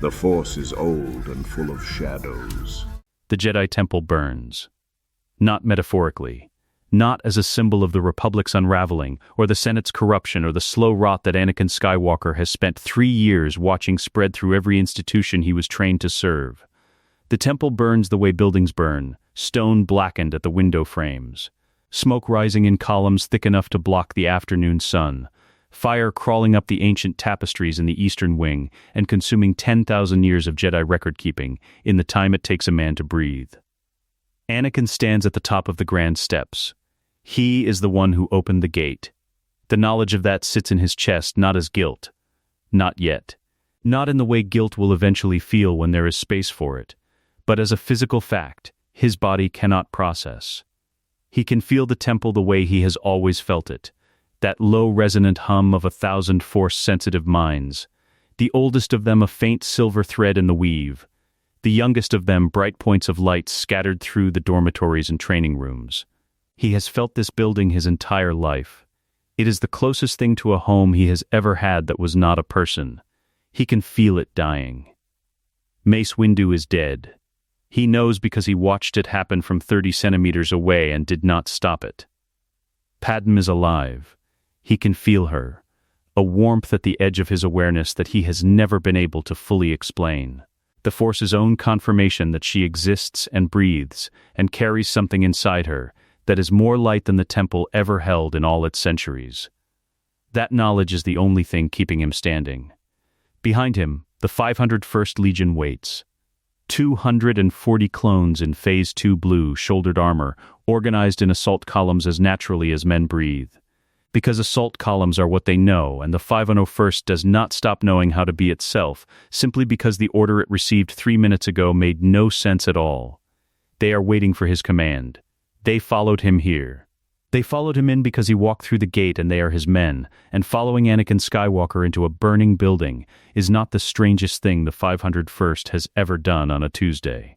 The Force is old and full of shadows. The Jedi Temple burns. Not metaphorically. Not as a symbol of the Republic's unraveling, or the Senate's corruption, or the slow rot that Anakin Skywalker has spent 3 years watching spread through every institution he was trained to serve. The temple burns the way buildings burn, stone blackened at the window frames. Smoke rising in columns thick enough to block the afternoon sun. Fire crawling up the ancient tapestries in the eastern wing and consuming 10,000 years of Jedi record-keeping in the time it takes a man to breathe. Anakin stands at the top of the grand steps. He is the one who opened the gate. The knowledge of that sits in his chest not as guilt. Not yet. Not in the way guilt will eventually feel when there is space for it, but as a physical fact his body cannot process. He can feel the temple the way he has always felt it, that low resonant hum of 1,000 force-sensitive minds, the oldest of them a faint silver thread in the weave, the youngest of them bright points of light scattered through the dormitories and training rooms. He has felt this building his entire life. It is the closest thing to a home he has ever had that was not a person. He can feel it dying. Mace Windu is dead. He knows because he watched it happen from 30 centimeters away and did not stop it. Padmé is alive. He can feel her, a warmth at the edge of his awareness that he has never been able to fully explain. The Force's own confirmation that she exists and breathes and carries something inside her that is more light than the temple ever held in all its centuries. That knowledge is the only thing keeping him standing. Behind him, the 501st Legion waits. 240 clones in Phase 2 blue, shouldered armor, organized in assault columns as naturally as men breathe. Because assault columns are what they know, and the 501st does not stop knowing how to be itself, simply because the order it received 3 minutes ago made no sense at all. They are waiting for his command. They followed him here. They followed him in because he walked through the gate and they are his men, and following Anakin Skywalker into a burning building is not the strangest thing the 501st has ever done on a Tuesday.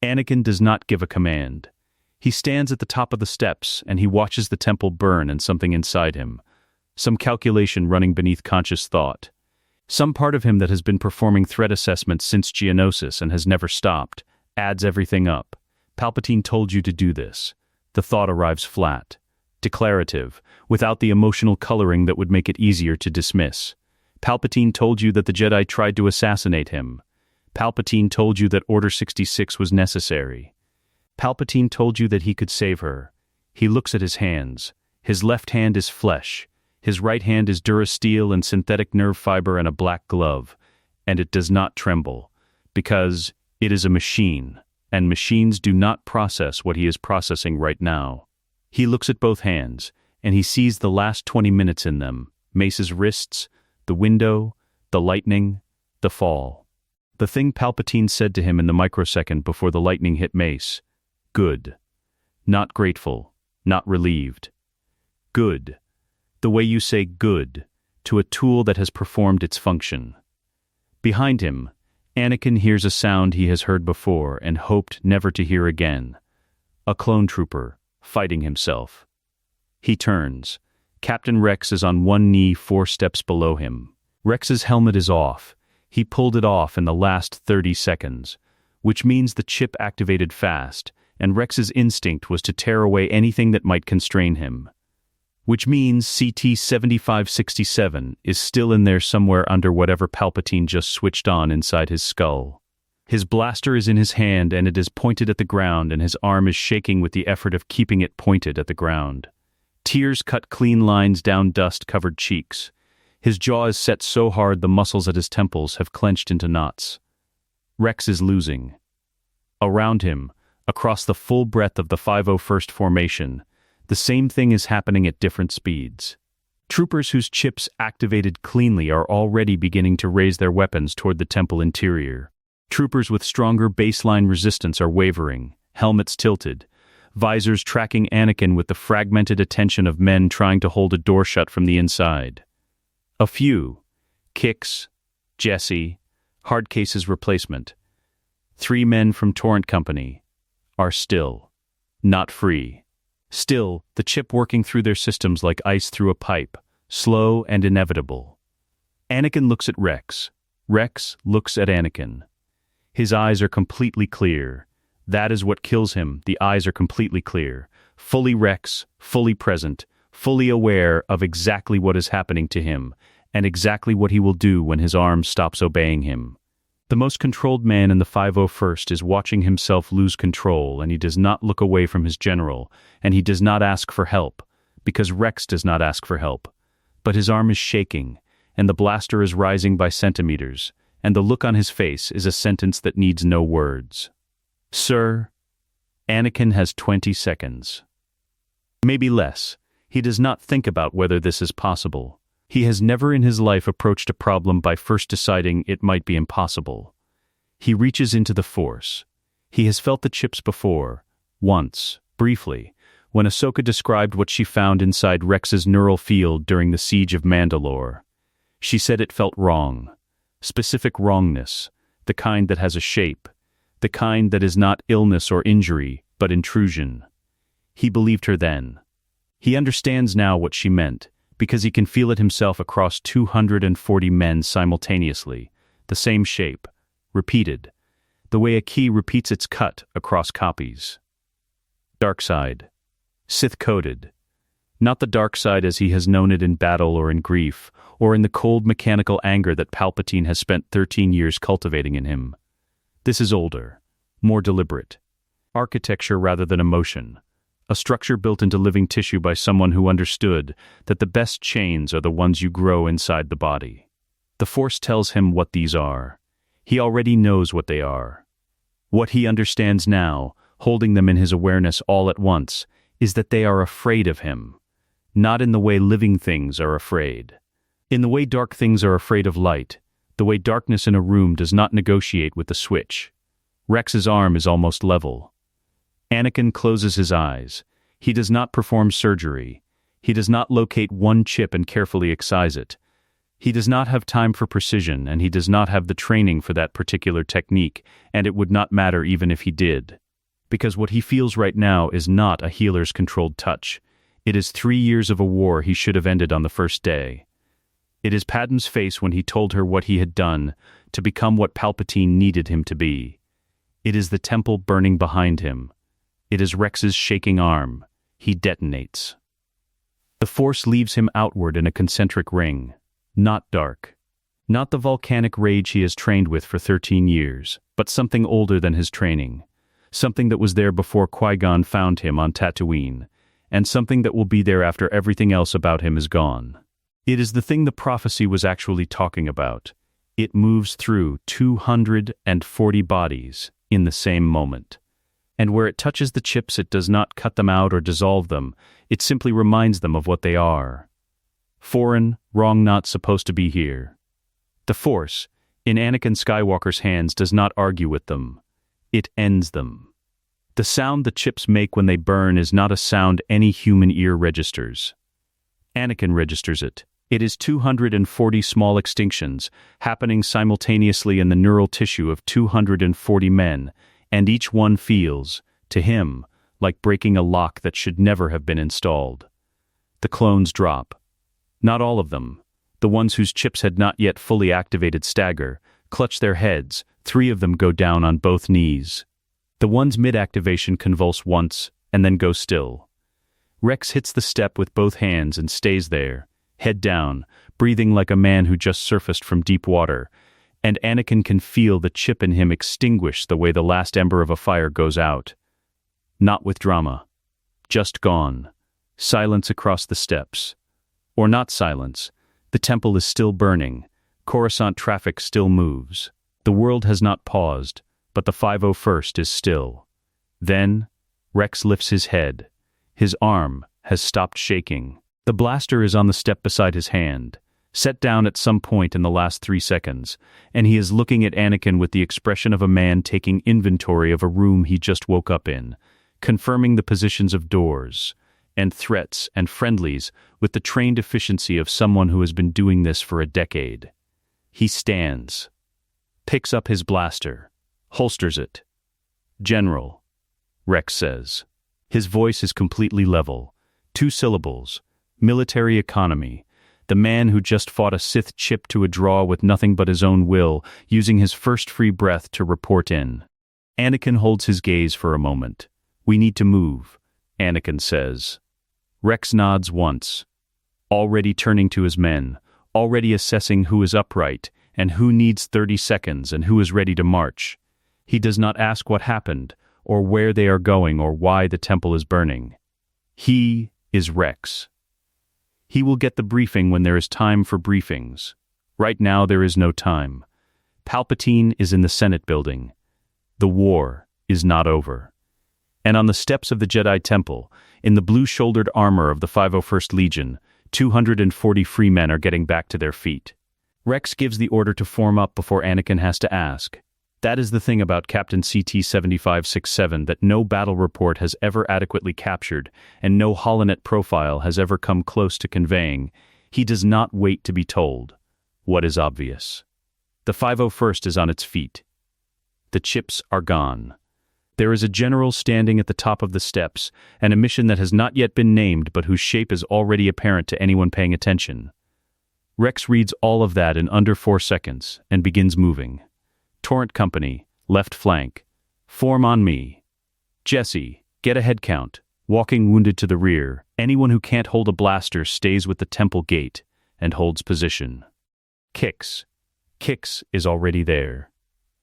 Anakin does not give a command. He stands at the top of the steps and he watches the temple burn and something inside him. Some calculation running beneath conscious thought. Some part of him that has been performing threat assessments since Geonosis and has never stopped, adds everything up. Palpatine told you to do this. The thought arrives flat, declarative, without the emotional coloring that would make it easier to dismiss. Palpatine told you that the Jedi tried to assassinate him. Palpatine told you that Order 66 was necessary. Palpatine told you that he could save her. He looks at his hands. His left hand is flesh. His right hand is durasteel and synthetic nerve fiber and a black glove. And it does not tremble, because it is a machine, and machines do not process what he is processing right now. He looks at both hands, and he sees the last 20 minutes in them, Mace's wrists, the window, the lightning, the fall. The thing Palpatine said to him in the microsecond before the lightning hit Mace. Good. Not grateful, not relieved. Good. The way you say good to a tool that has performed its function. Behind him, Anakin hears a sound he has heard before and hoped never to hear again. A clone trooper, fighting himself. He turns. Captain Rex is on one knee 4 steps below him. Rex's helmet is off. He pulled it off in the last 30 seconds, which means the chip activated fast, and Rex's instinct was to tear away anything that might constrain him. Which means CT-7567 is still in there somewhere under whatever Palpatine just switched on inside his skull. His blaster is in his hand and it is pointed at the ground, and his arm is shaking with the effort of keeping it pointed at the ground. Tears cut clean lines down dust-covered cheeks. His jaw is set so hard the muscles at his temples have clenched into knots. Rex is losing. Around him, across the full breadth of the 501st formation, the same thing is happening at different speeds. Troopers whose chips activated cleanly are already beginning to raise their weapons toward the temple interior. Troopers with stronger baseline resistance are wavering, helmets tilted, visors tracking Anakin with the fragmented attention of men trying to hold a door shut from the inside. A few, Kix, Jesse, Hardcase's replacement, 3 men from Torrent Company, are still not free. Still, the chip working through their systems like ice through a pipe, slow and inevitable. Anakin looks at Rex. Rex looks at Anakin. His eyes are completely clear. That is what kills him. The eyes are completely clear. Fully Rex, fully present, fully aware of exactly what is happening to him, and exactly what he will do when his arm stops obeying him. The most controlled man in the 501st is watching himself lose control, and he does not look away from his general, and he does not ask for help, because Rex does not ask for help. But his arm is shaking, and the blaster is rising by centimeters, and the look on his face is a sentence that needs no words. Sir, Anakin has 20 seconds. Maybe less. He does not think about whether this is possible. He has never in his life approached a problem by first deciding it might be impossible. He reaches into the Force. He has felt the chips before, once, briefly, when Ahsoka described what she found inside Rex's neural field during the siege of Mandalore. She said it felt wrong. Specific wrongness, the kind that has a shape, the kind that is not illness or injury, but intrusion. He believed her then. He understands now what she meant, because he can feel it himself across 240 men simultaneously, the same shape, repeated, the way a key repeats its cut across copies. Dark side. Sith-coded. Not the dark side as he has known it in battle or in grief, or in the cold mechanical anger that Palpatine has spent 13 years cultivating in him. This is older, more deliberate. Architecture rather than emotion. A structure built into living tissue by someone who understood that the best chains are the ones you grow inside the body. The Force tells him what these are. He already knows what they are. What he understands now, holding them in his awareness all at once, is that they are afraid of him. Not in the way living things are afraid. In the way dark things are afraid of light, the way darkness in a room does not negotiate with the switch. Rex's arm is almost level. Anakin closes his eyes. He does not perform surgery. He does not locate one chip and carefully excise it. He does not have time for precision, and he does not have the training for that particular technique, and it would not matter even if he did. Because what he feels right now is not a healer's controlled touch. It is 3 years of a war he should have ended on the first day. It is Padmé's face when he told her what he had done to become what Palpatine needed him to be. It is the temple burning behind him. It is Rex's shaking arm. He detonates. The Force leaves him outward in a concentric ring. Not dark. Not the volcanic rage he has trained with for 13 years, but something older than his training. Something that was there before Qui-Gon found him on Tatooine, and something that will be there after everything else about him is gone. It is the thing the prophecy was actually talking about. It moves through 240 bodies in the same moment. And where it touches the chips, it does not cut them out or dissolve them. It simply reminds them of what they are. Foreign, wrong, not supposed to be here. The Force, in Anakin Skywalker's hands, does not argue with them. It ends them. The sound the chips make when they burn is not a sound any human ear registers. Anakin registers it. It is 240 small extinctions, happening simultaneously in the neural tissue of 240 men, and each one feels, to him, like breaking a lock that should never have been installed. The clones drop. Not all of them. The ones whose chips had not yet fully activated stagger, clutch their heads. 3 of them go down on both knees. The ones mid-activation convulse once, and then go still. Rex hits the step with both hands and stays there, head down, breathing like a man who just surfaced from deep water, and Anakin can feel the chip in him extinguish the way the last ember of a fire goes out. Not with drama. Just gone. Silence across the steps. Or not silence. The temple is still burning. Coruscant traffic still moves. The world has not paused, but the 501st is still. Then, Rex lifts his head. His arm has stopped shaking. The blaster is on the step beside his hand, set down at some point in the last 3 seconds, and he is looking at Anakin with the expression of a man taking inventory of a room he just woke up in, confirming the positions of doors, and threats and friendlies with the trained efficiency of someone who has been doing this for a decade. He stands, picks up his blaster, holsters it. "General," Rex says. His voice is completely level. 2 syllables. Military economy. the man who just fought a Sith chip to a draw with nothing but his own will, using his first free breath to report in. Anakin holds his gaze for a moment. "We need to move," Anakin says. Rex nods once, already turning to his men, already assessing who is upright, and who needs 30 seconds and who is ready to march. He does not ask what happened, or where they are going, or why the temple is burning. He is Rex. He will get the briefing when there is time for briefings. Right now there is no time. Palpatine is in the Senate building. The war is not over. And on the steps of the Jedi Temple, in the blue-shouldered armor of the 501st Legion, 240 free men are getting back to their feet. Rex gives the order to form up before Anakin has to ask. That is the thing about Captain CT-7567 that no battle report has ever adequately captured, and no holonet profile has ever come close to conveying. He does not wait to be told what is obvious. The 501st is on its feet. The chips are gone. There is a general standing at the top of the steps, and a mission that has not yet been named but whose shape is already apparent to anyone paying attention. Rex reads all of that in under 4 seconds and begins moving. Torrent Company, left flank. Form on me. Jesse, get a head count. Walking wounded to the rear. Anyone who can't hold a blaster stays with the temple gate and holds position. Kix. Kix is already there.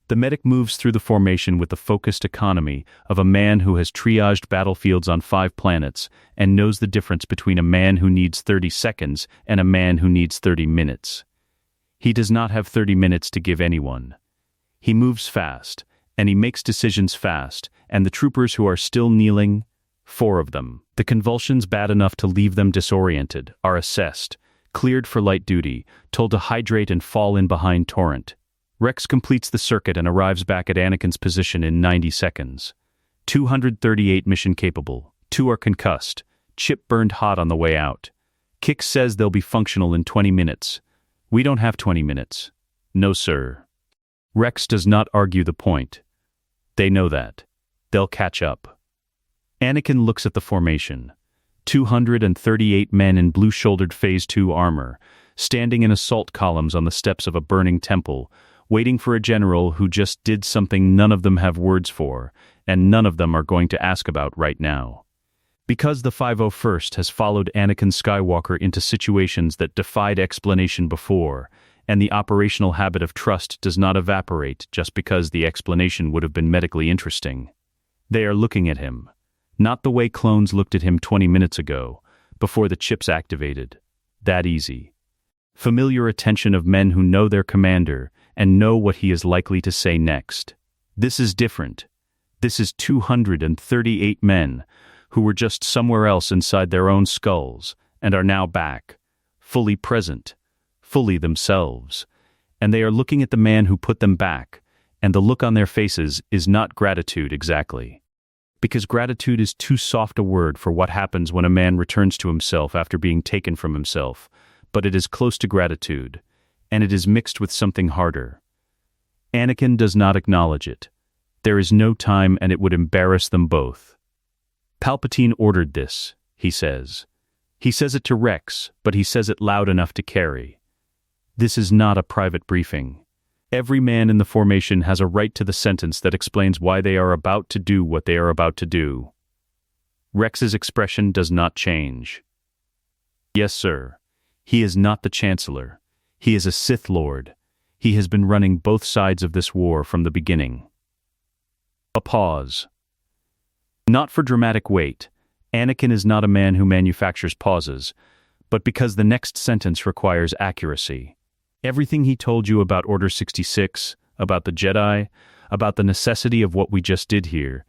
The medic moves through the formation with the focused economy of a man who has triaged battlefields on 5 planets and knows the difference between a man who needs 30 seconds and a man who needs 30 minutes. He does not have 30 minutes to give anyone. He moves fast, and he makes decisions fast, and the troopers who are still kneeling, 4 of them, the convulsions bad enough to leave them disoriented, are assessed, cleared for light duty, told to hydrate and fall in behind Torrent. Rex completes the circuit and arrives back at Anakin's position in 90 seconds. 238 mission capable, 2 are concussed, chip burned hot on the way out. Kix says they'll be functional in 20 minutes. We don't have 20 minutes. No, sir. Rex does not argue the point. They know that. They'll catch up. Anakin looks at the formation. 238 men in blue-shouldered Phase 2 armor, standing in assault columns on the steps of a burning temple, waiting for a general who just did something none of them have words for, and none of them are going to ask about right now. Because the 501st has followed Anakin Skywalker into situations that defied explanation before, and the operational habit of trust does not evaporate just because the explanation would have been medically interesting. They are looking at him, not the way clones looked at him 20 minutes ago, before the chips activated. That easy. Familiar attention of men who know their commander and know what he is likely to say next. This is different. This is 238 men who were just somewhere else inside their own skulls and are now back, fully present, fully themselves, and they are looking at the man who put them back, and the look on their faces is not gratitude exactly. Because gratitude is too soft a word for what happens when a man returns to himself after being taken from himself, but it is close to gratitude, and it is mixed with something harder. Anakin does not acknowledge it. There is no time, and it would embarrass them both. Palpatine ordered this, he says. He says it to Rex, but he says it loud enough to carry. This is not a private briefing. Every man in the formation has a right to the sentence that explains why they are about to do what they are about to do. Rex's expression does not change. Yes, sir. He is not the Chancellor. He is a Sith Lord. He has been running both sides of this war from the beginning. A pause. Not for dramatic weight. Anakin is not a man who manufactures pauses, but because the next sentence requires accuracy. Everything he told you about Order 66, about the Jedi, about the necessity of what we just did here,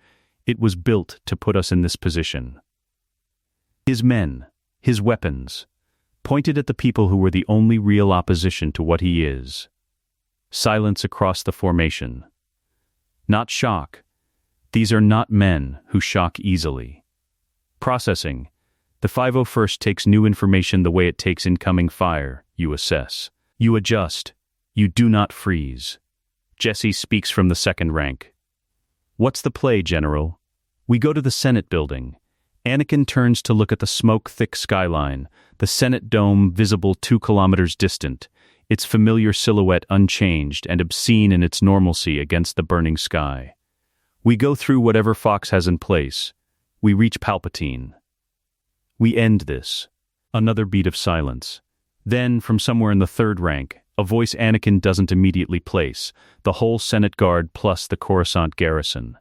it was built to put us in this position. His men, his weapons, pointed at the people who were the only real opposition to what he is. Silence across the formation. Not shock. These are not men who shock easily. Processing. The 501st takes new information the way it takes incoming fire. You assess. You adjust. You do not freeze. Jesse speaks from the second rank. What's the play, General? We go to the Senate building. Anakin turns to look at the smoke-thick skyline, the Senate dome visible 2 kilometers distant, its familiar silhouette unchanged and obscene in its normalcy against the burning sky. We go through whatever Fox has in place. We reach Palpatine. We end this. Another beat of silence. Then, from somewhere in the third rank, a voice Anakin doesn't immediately place, the whole Senate Guard plus the Coruscant garrison.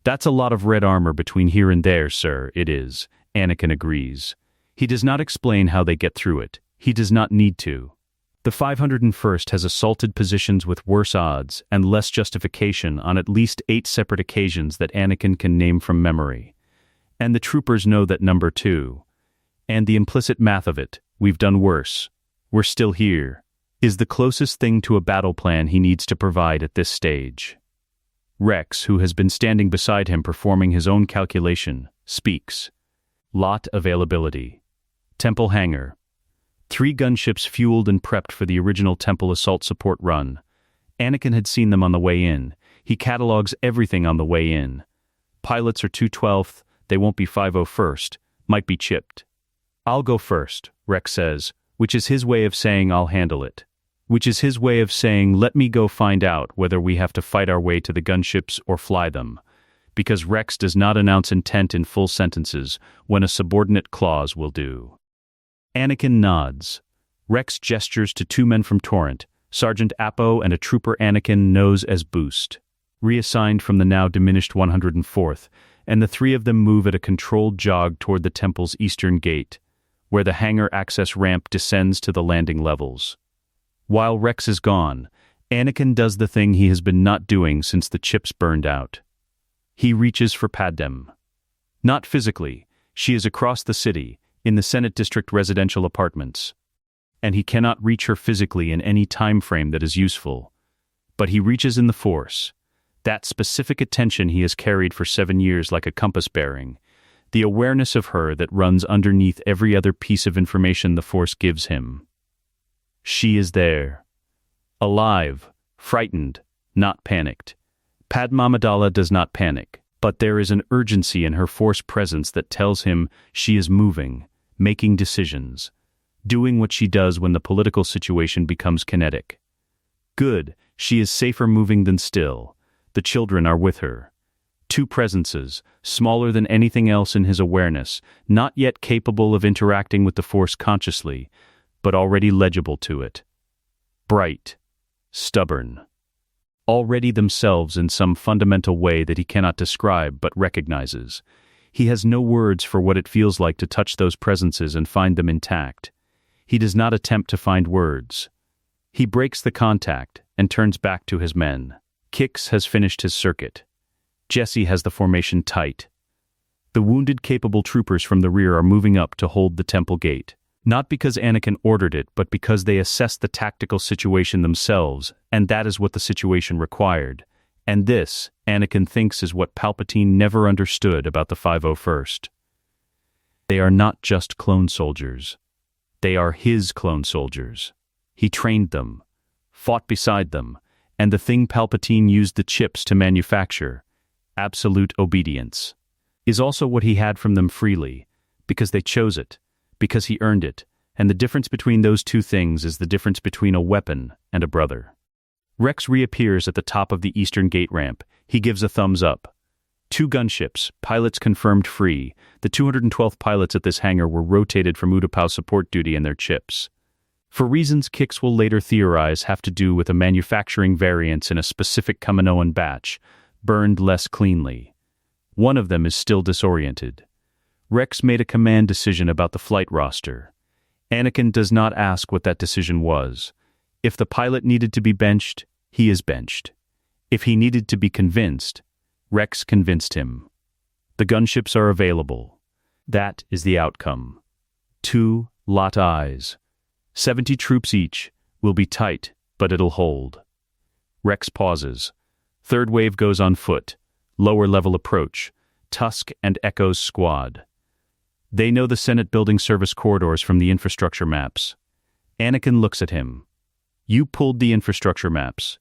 "That's a lot of red armor between here and there, sir, it is," Anakin agrees. He does not explain how they get through it. He does not need to. The 501st has assaulted positions with worse odds and less justification on at least 8 separate occasions that Anakin can name from memory. And the troopers know that number too. And the implicit math of it, we've done worse, we're still here, is the closest thing to a battle plan he needs to provide at this stage. Rex, who has been standing beside him performing his own calculation, speaks. Lot availability. Temple hangar. 3 gunships fueled and prepped for the original Temple assault support run. Anakin had seen them on the way in. He catalogs everything on the way in. Pilots are 212th, they won't be 501st, might be chipped. "I'll go first," Rex says, which is his way of saying I'll handle it. Which is his way of saying let me go find out whether we have to fight our way to the gunships or fly them. Because Rex does not announce intent in full sentences when a subordinate clause will do. Anakin nods. Rex gestures to 2 men from Torrent, Sergeant Appo and a trooper Anakin knows as Boost, reassigned from the now diminished 104th, and the 3 of them move at a controlled jog toward the Temple's eastern gate, where the hangar access ramp descends to the landing levels. While Rex is gone, Anakin does the thing he has been not doing since the chips burned out. He reaches for Padmé. Not physically, she is across the city, in the Senate District residential apartments. And he cannot reach her physically in any time frame that is useful. But he reaches in the Force. That specific attention he has carried for 7 years like a compass bearing. The awareness of her that runs underneath every other piece of information the Force gives him. She is there. Alive, frightened, not panicked. Padmé Amidala does not panic, but there is an urgency in her Force presence that tells him she is moving, making decisions, doing what she does when the political situation becomes kinetic. Good, she is safer moving than still. The children are with her. 2 presences, smaller than anything else in his awareness, not yet capable of interacting with the Force consciously, but already legible to it. Bright, stubborn. Already themselves in some fundamental way that he cannot describe but recognizes. He has no words for what it feels like to touch those presences and find them intact. He does not attempt to find words. He breaks the contact and turns back to his men. Kix has finished his circuit. Jesse has the formation tight. The wounded capable troopers from the rear are moving up to hold the Temple gate. Not because Anakin ordered it, but because they assessed the tactical situation themselves, and that is what the situation required. And this, Anakin thinks, is what Palpatine never understood about the 501st. They are not just clone soldiers. They are his clone soldiers. He trained them, fought beside them, and the thing Palpatine used the chips to manufacture, absolute obedience, is also what he had from them freely, because they chose it, because he earned it, and the difference between those 2 things is the difference between a weapon and a brother. Rex reappears at the top of the eastern gate ramp. He gives a thumbs up. 2 gunships, pilots confirmed free. The 212th pilots at this hangar were rotated from Utapau support duty in their chips. For reasons Kix will later theorize have to do with a manufacturing variance in a specific Kaminoan batch, burned less cleanly. One of them is still disoriented. Rex made a command decision about the flight roster. Anakin does not ask what that decision was. If the pilot needed to be benched, he is benched. If he needed to be convinced, Rex convinced him. The gunships are available. That is the outcome. 2 lot eyes. 70 troops each, will be tight, but it'll hold. Rex pauses. Third wave goes on foot. Lower level approach. Tusk and Echo's squad. They know the Senate building service corridors from the infrastructure maps. Anakin looks at him. You pulled the infrastructure maps.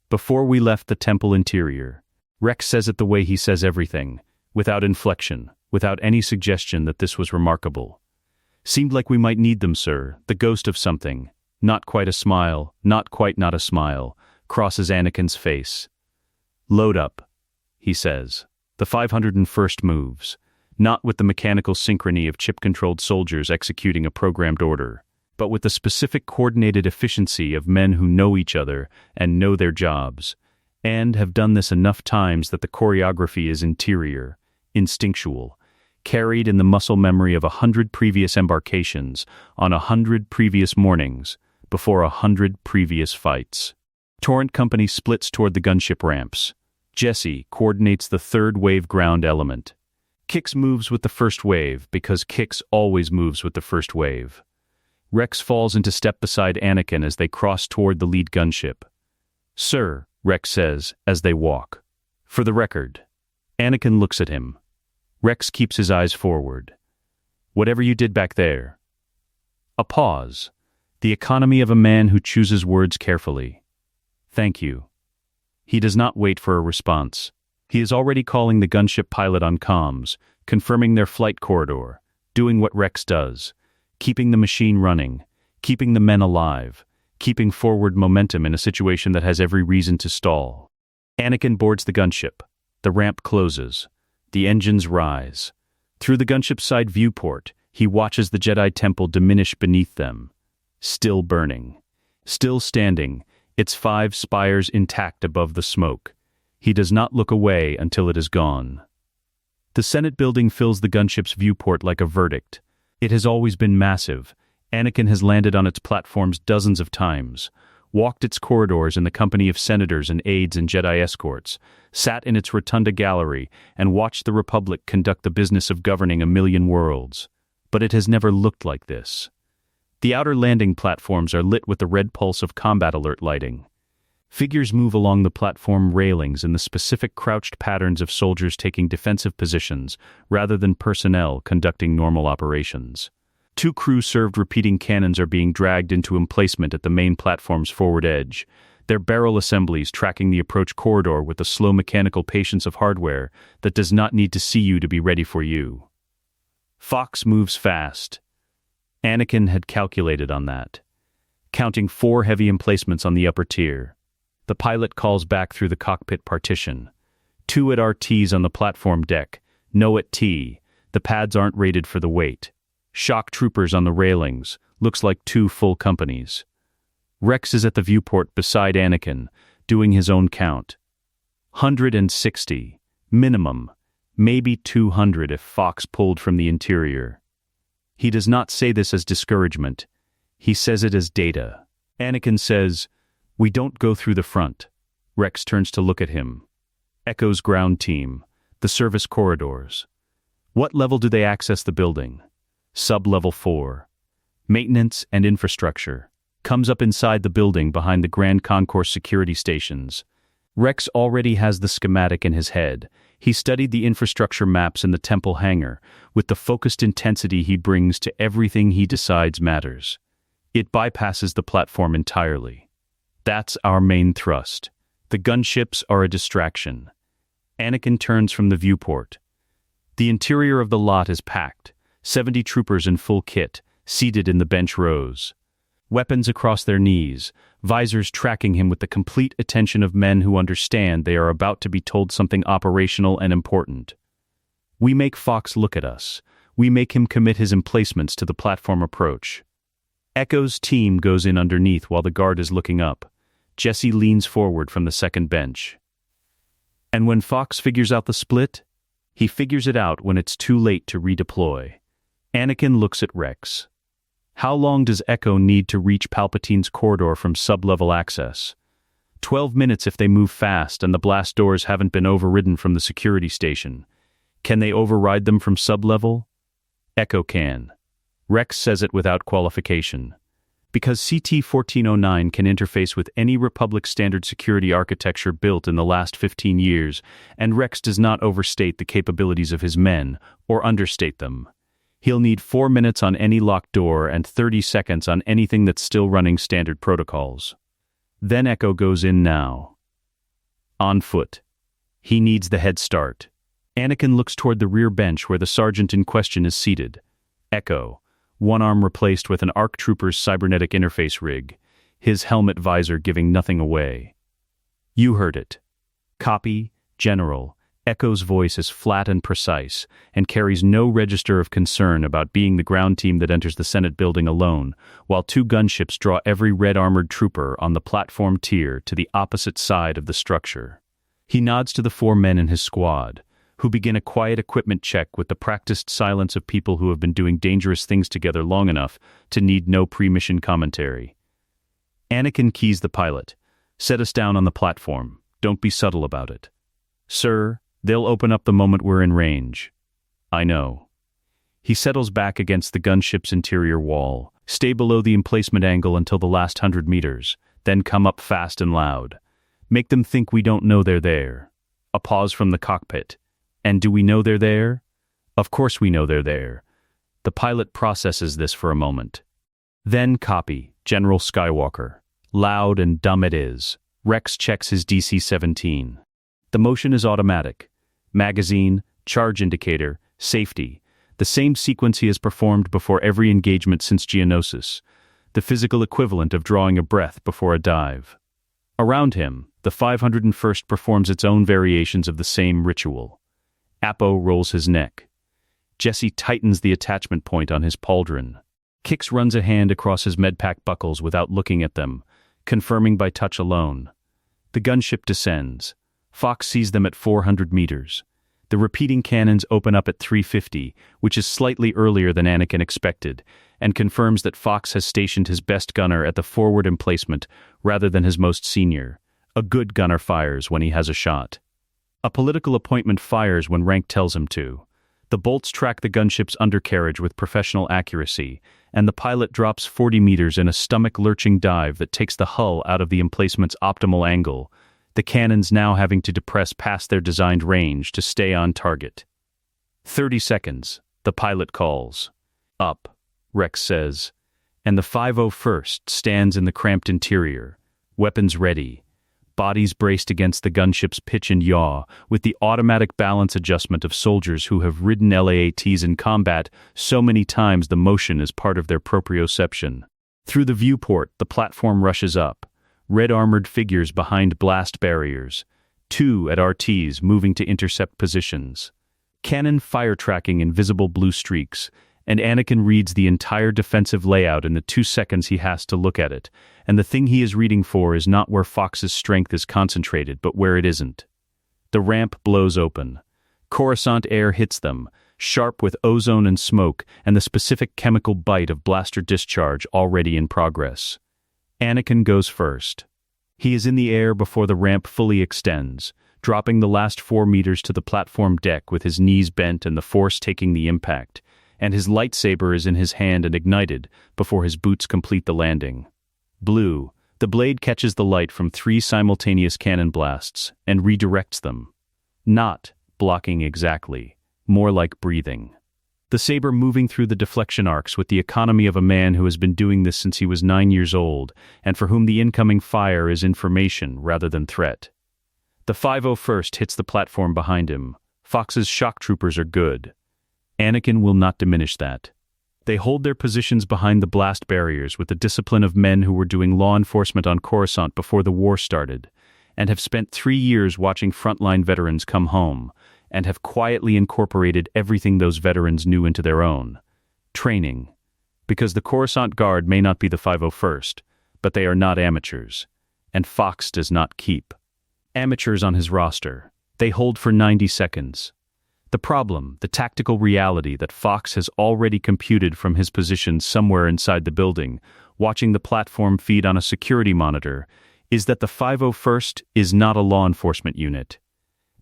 Before we left the Temple interior. Rex says it the way he says everything, without inflection, without any suggestion that this was remarkable. Seemed like we might need them, sir, the ghost of something. Not quite a smile, not quite not a smile, crosses Anakin's face. Load up, he says. The 501st moves, not with the mechanical synchrony of chip-controlled soldiers executing a programmed order, but with the specific coordinated efficiency of men who know each other and know their jobs, and have done this enough times that the choreography is interior, instinctual, carried in the muscle memory of 100 previous embarkations on 100 previous mornings before 100 previous fights. Torrent Company splits toward the gunship ramps. Jesse coordinates the third wave ground element. Kix moves with the first wave because Kix always moves with the first wave. Rex falls into step beside Anakin as they cross toward the lead gunship. "Sir," Rex says as they walk. "For the record." Anakin looks at him. Rex keeps his eyes forward. "Whatever you did back there." A pause. The economy of a man who chooses words carefully. "Thank you." He does not wait for a response. He is already calling the gunship pilot on comms, confirming their flight corridor, doing what Rex does, keeping the machine running, keeping the men alive, keeping forward momentum in a situation that has every reason to stall. Anakin boards the gunship. The ramp closes. The engines rise. Through the gunship's side viewport, he watches the Jedi Temple diminish beneath them. Still burning. Still standing, its 5 spires intact above the smoke. He does not look away until it is gone. The Senate building fills the gunship's viewport like a verdict. It has always been massive. Anakin has landed on its platforms dozens of times, walked its corridors in the company of senators and aides and Jedi escorts, sat in its rotunda gallery, and watched the Republic conduct the business of governing a million worlds. But it has never looked like this. The outer landing platforms are lit with the red pulse of combat alert lighting. Figures move along the platform railings in the specific crouched patterns of soldiers taking defensive positions rather than personnel conducting normal operations. 2 crew-served repeating cannons are being dragged into emplacement at the main platform's forward edge, their barrel assemblies tracking the approach corridor with the slow mechanical patience of hardware that does not need to see you to be ready for you. Fox moves fast. Anakin had calculated on that. Counting 4 heavy emplacements on the upper tier. The pilot calls back through the cockpit partition. 2 at RTs on the platform deck, no at T. The pads aren't rated for the weight. Shock troopers on the railings, looks like 2 full companies. Rex is at the viewport beside Anakin, doing his own count. 160, minimum, maybe 200 if Fox pulled from the interior. He does not say this as discouragement. He says it as data. Anakin says, "We don't go through the front." Rex turns to look at him. Echo's ground team, the service corridors. What level do they access the building? Sub-level 4. Maintenance and infrastructure. Comes up inside the building behind the Grand Concourse security stations. Rex already has the schematic in his head. He studied the infrastructure maps in the temple hangar, with the focused intensity he brings to everything he decides matters. It bypasses the platform entirely. That's our main thrust. The gunships are a distraction. Anakin turns from the viewport. The interior of the lot is packed, 70 troopers in full kit, seated in the bench rows. Weapons across their knees, visors tracking him with the complete attention of men who understand they are about to be told something operational and important. We make Fox look at us. We make him commit his emplacements to the platform approach. Echo's team goes in underneath while the guard is looking up. Jesse leans forward from the second bench. And when Fox figures out the split, he figures it out when it's too late to redeploy. Anakin looks at Rex. How long does Echo need to reach Palpatine's corridor from sub-level access? 12 minutes if they move fast and the blast doors haven't been overridden from the security station. Can they override them from sub-level? Echo can. Rex says it without qualification. Because CT-1409 can interface with any Republic standard security architecture built in the last 15 years, and Rex does not overstate the capabilities of his men, or understate them. He'll need 4 minutes on any locked door and 30 seconds on anything that's still running standard protocols. Then Echo goes in now. On foot. He needs the head start. Anakin looks toward the rear bench where the sergeant in question is seated. Echo, one arm replaced with an ARC trooper's cybernetic interface rig, his helmet visor giving nothing away. You heard it. Copy, General. Echo's voice is flat and precise, and carries no register of concern about being the ground team that enters the Senate building alone, while two gunships draw every red-armored trooper on the platform tier to the opposite side of the structure. He nods to the 4 men in his squad, who begin a quiet equipment check with the practiced silence of people who have been doing dangerous things together long enough to need no pre-mission commentary. Anakin keys the pilot. Set us down on the platform. Don't be subtle about it. Sir, they'll open up the moment we're in range. I know. He settles back against the gunship's interior wall. Stay below the emplacement angle until the last 100 meters, then come up fast and loud. Make them think we don't know they're there. A pause from the cockpit. And do we know they're there? Of course we know they're there. The pilot processes this for a moment. Then copy, General Skywalker. Loud and dumb it is. Rex checks his DC-17. The motion is automatic. Magazine, charge indicator, safety. The same sequence he has performed before every engagement since Geonosis. The physical equivalent of drawing a breath before a dive. Around him, the 501st performs its own variations of the same ritual. Apo rolls his neck. Jesse tightens the attachment point on his pauldron. Kix runs a hand across his medpack buckles without looking at them, confirming by touch alone. The gunship descends. Fox sees them at 400 meters. The repeating cannons open up at 350, which is slightly earlier than Anakin expected, and confirms that Fox has stationed his best gunner at the forward emplacement rather than his most senior. A good gunner fires when he has a shot. A political appointment fires when rank tells him to. The bolts track the gunship's undercarriage with professional accuracy, and the pilot drops 40 meters in a stomach-lurching dive that takes the hull out of the emplacement's optimal angle, the cannons now having to depress past their designed range to stay on target. 30 seconds, the pilot calls. Up, Rex says, and the 501st stands in the cramped interior, weapons ready, bodies braced against the gunship's pitch and yaw, with the automatic balance adjustment of soldiers who have ridden LAATs in combat so many times the motion is part of their proprioception. Through the viewport, the platform rushes up. Red-armored figures behind blast barriers, 2 at RTs moving to intercept positions. Cannon fire tracking invisible blue streaks, and Anakin reads the entire defensive layout in the 2 seconds he has to look at it, and the thing he is reading for is not where Fox's strength is concentrated, but where it isn't. The ramp blows open. Coruscant air hits them, sharp with ozone and smoke, and the specific chemical bite of blaster discharge already in progress. Anakin goes first. He is in the air before the ramp fully extends, dropping the last 4 meters to the platform deck with his knees bent and the force taking the impact, and his lightsaber is in his hand and ignited before his boots complete the landing. Blue, the blade catches the light from 3 simultaneous cannon blasts and redirects them. Not blocking exactly, more like breathing. The saber moving through the deflection arcs with the economy of a man who has been doing this since he was 9 years old, and for whom the incoming fire is information rather than threat. The 501st hits the platform behind him. Fox's shock troopers are good. Anakin will not diminish that. They hold their positions behind the blast barriers with the discipline of men who were doing law enforcement on Coruscant before the war started, and have spent 3 years watching frontline veterans come home, and have quietly incorporated everything those veterans knew into their own. Training. Because the Coruscant Guard may not be the 501st, but they are not amateurs, and Fox does not keep amateurs on his roster. They hold for 90 seconds. The problem, the tactical reality that Fox has already computed from his position somewhere inside the building, watching the platform feed on a security monitor, is that the 501st is not a law enforcement unit.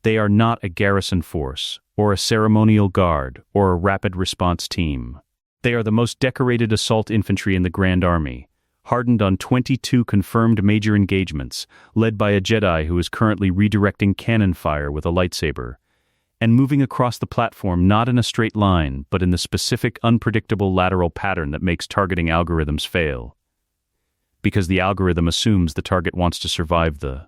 They are not a garrison force, or a ceremonial guard, or a rapid response team. They are the most decorated assault infantry in the Grand Army, hardened on 22 confirmed major engagements, led by a Jedi who is currently redirecting cannon fire with a lightsaber, and moving across the platform not in a straight line, but in the specific unpredictable lateral pattern that makes targeting algorithms fail. Because the algorithm assumes the target wants to survive the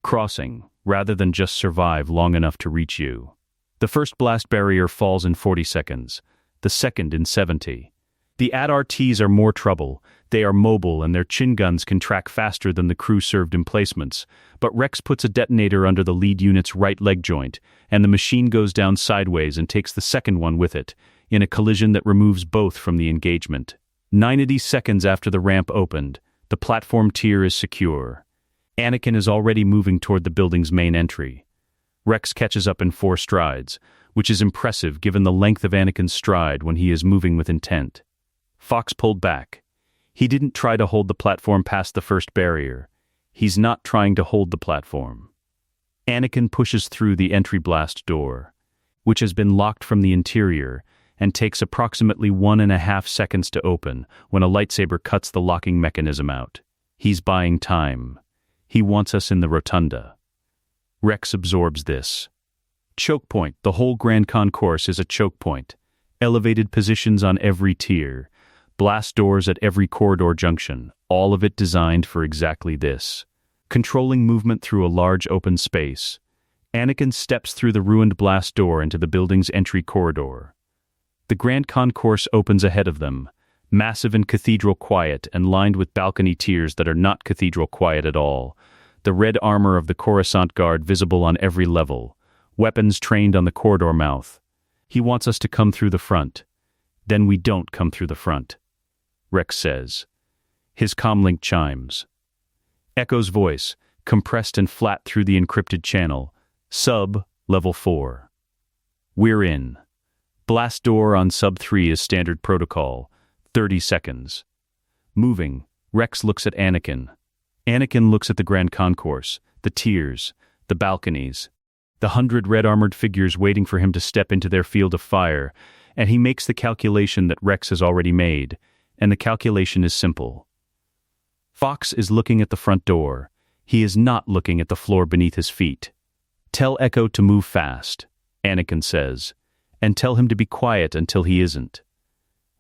crossing, rather than just survive long enough to reach you. The first blast barrier falls in 40 seconds, the second in 70. The AD-RTs are more trouble. They are mobile and their chin guns can track faster than the crew-served emplacements, but Rex puts a detonator under the lead unit's right leg joint, and the machine goes down sideways and takes the second one with it, in a collision that removes both from the engagement. 90 seconds after the ramp opened, the platform tier is secure. Anakin is already moving toward the building's main entry. Rex catches up in 4 strides, which is impressive given the length of Anakin's stride when he is moving with intent. Fox pulled back. He didn't try to hold the platform past the first barrier. He's not trying to hold the platform. Anakin pushes through the entry blast door, which has been locked from the interior and takes approximately 1.5 seconds to open when a lightsaber cuts the locking mechanism out. He's buying time. He wants us in the rotunda. Rex absorbs this. Choke point. The whole Grand Concourse is a choke point. Elevated positions on every tier. Blast doors at every corridor junction. All of it designed for exactly this. Controlling movement through a large open space. Anakin steps through the ruined blast door into the building's entry corridor. The Grand Concourse opens ahead of them, massive and cathedral quiet and lined with balcony tiers that are not cathedral quiet at all. The red armor of the Coruscant Guard visible on every level. Weapons trained on the corridor mouth. He wants us to come through the front. Then we don't come through the front, Rex says. His comlink chimes. Echo's voice, compressed and flat through the encrypted channel. Sub, level 4. We're in. Blast door on sub 3 is standard protocol. 30 seconds. Moving, Rex looks at Anakin. Anakin looks at the Grand Concourse, the tiers, the balconies, the 100 red-armored figures waiting for him to step into their field of fire, and he makes the calculation that Rex has already made, and the calculation is simple. Fox is looking at the front door. He is not looking at the floor beneath his feet. Tell Echo to move fast, Anakin says, and tell him to be quiet until he isn't.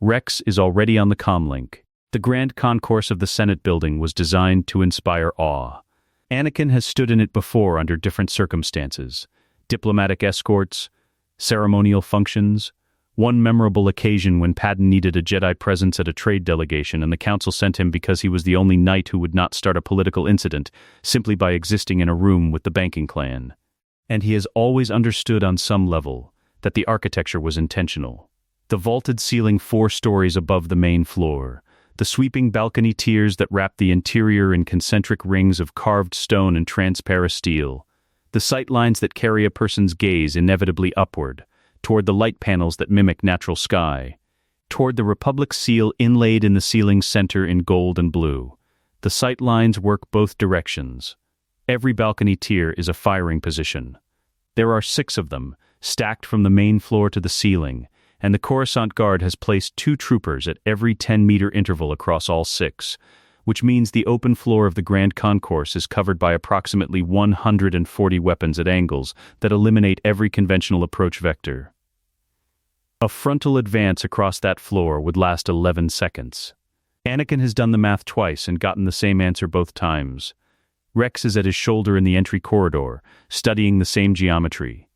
Rex is already on the comlink. The Grand Concourse of the Senate building was designed to inspire awe. Anakin has stood in it before under different circumstances. Diplomatic escorts, ceremonial functions, one memorable occasion when Padmé needed a Jedi presence at a trade delegation and the Council sent him because he was the only knight who would not start a political incident simply by existing in a room with the banking clan. And he has always understood on some level that the architecture was intentional. The vaulted ceiling 4 stories above the main floor, the sweeping balcony tiers that wrap the interior in concentric rings of carved stone and transparent steel, the sight lines that carry a person's gaze inevitably upward, toward the light panels that mimic natural sky, toward the Republic seal inlaid in the ceiling's center in gold and blue. The sight lines work both directions. Every balcony tier is a firing position. There are 6 of them, stacked from the main floor to the ceiling, and the Coruscant Guard has placed 2 troopers at every 10-meter interval across all 6, which means the open floor of the Grand Concourse is covered by approximately 140 weapons at angles that eliminate every conventional approach vector. A frontal advance across that floor would last 11 seconds. Anakin has done the math twice and gotten the same answer both times. Rex is at his shoulder in the entry corridor, studying the same geometry.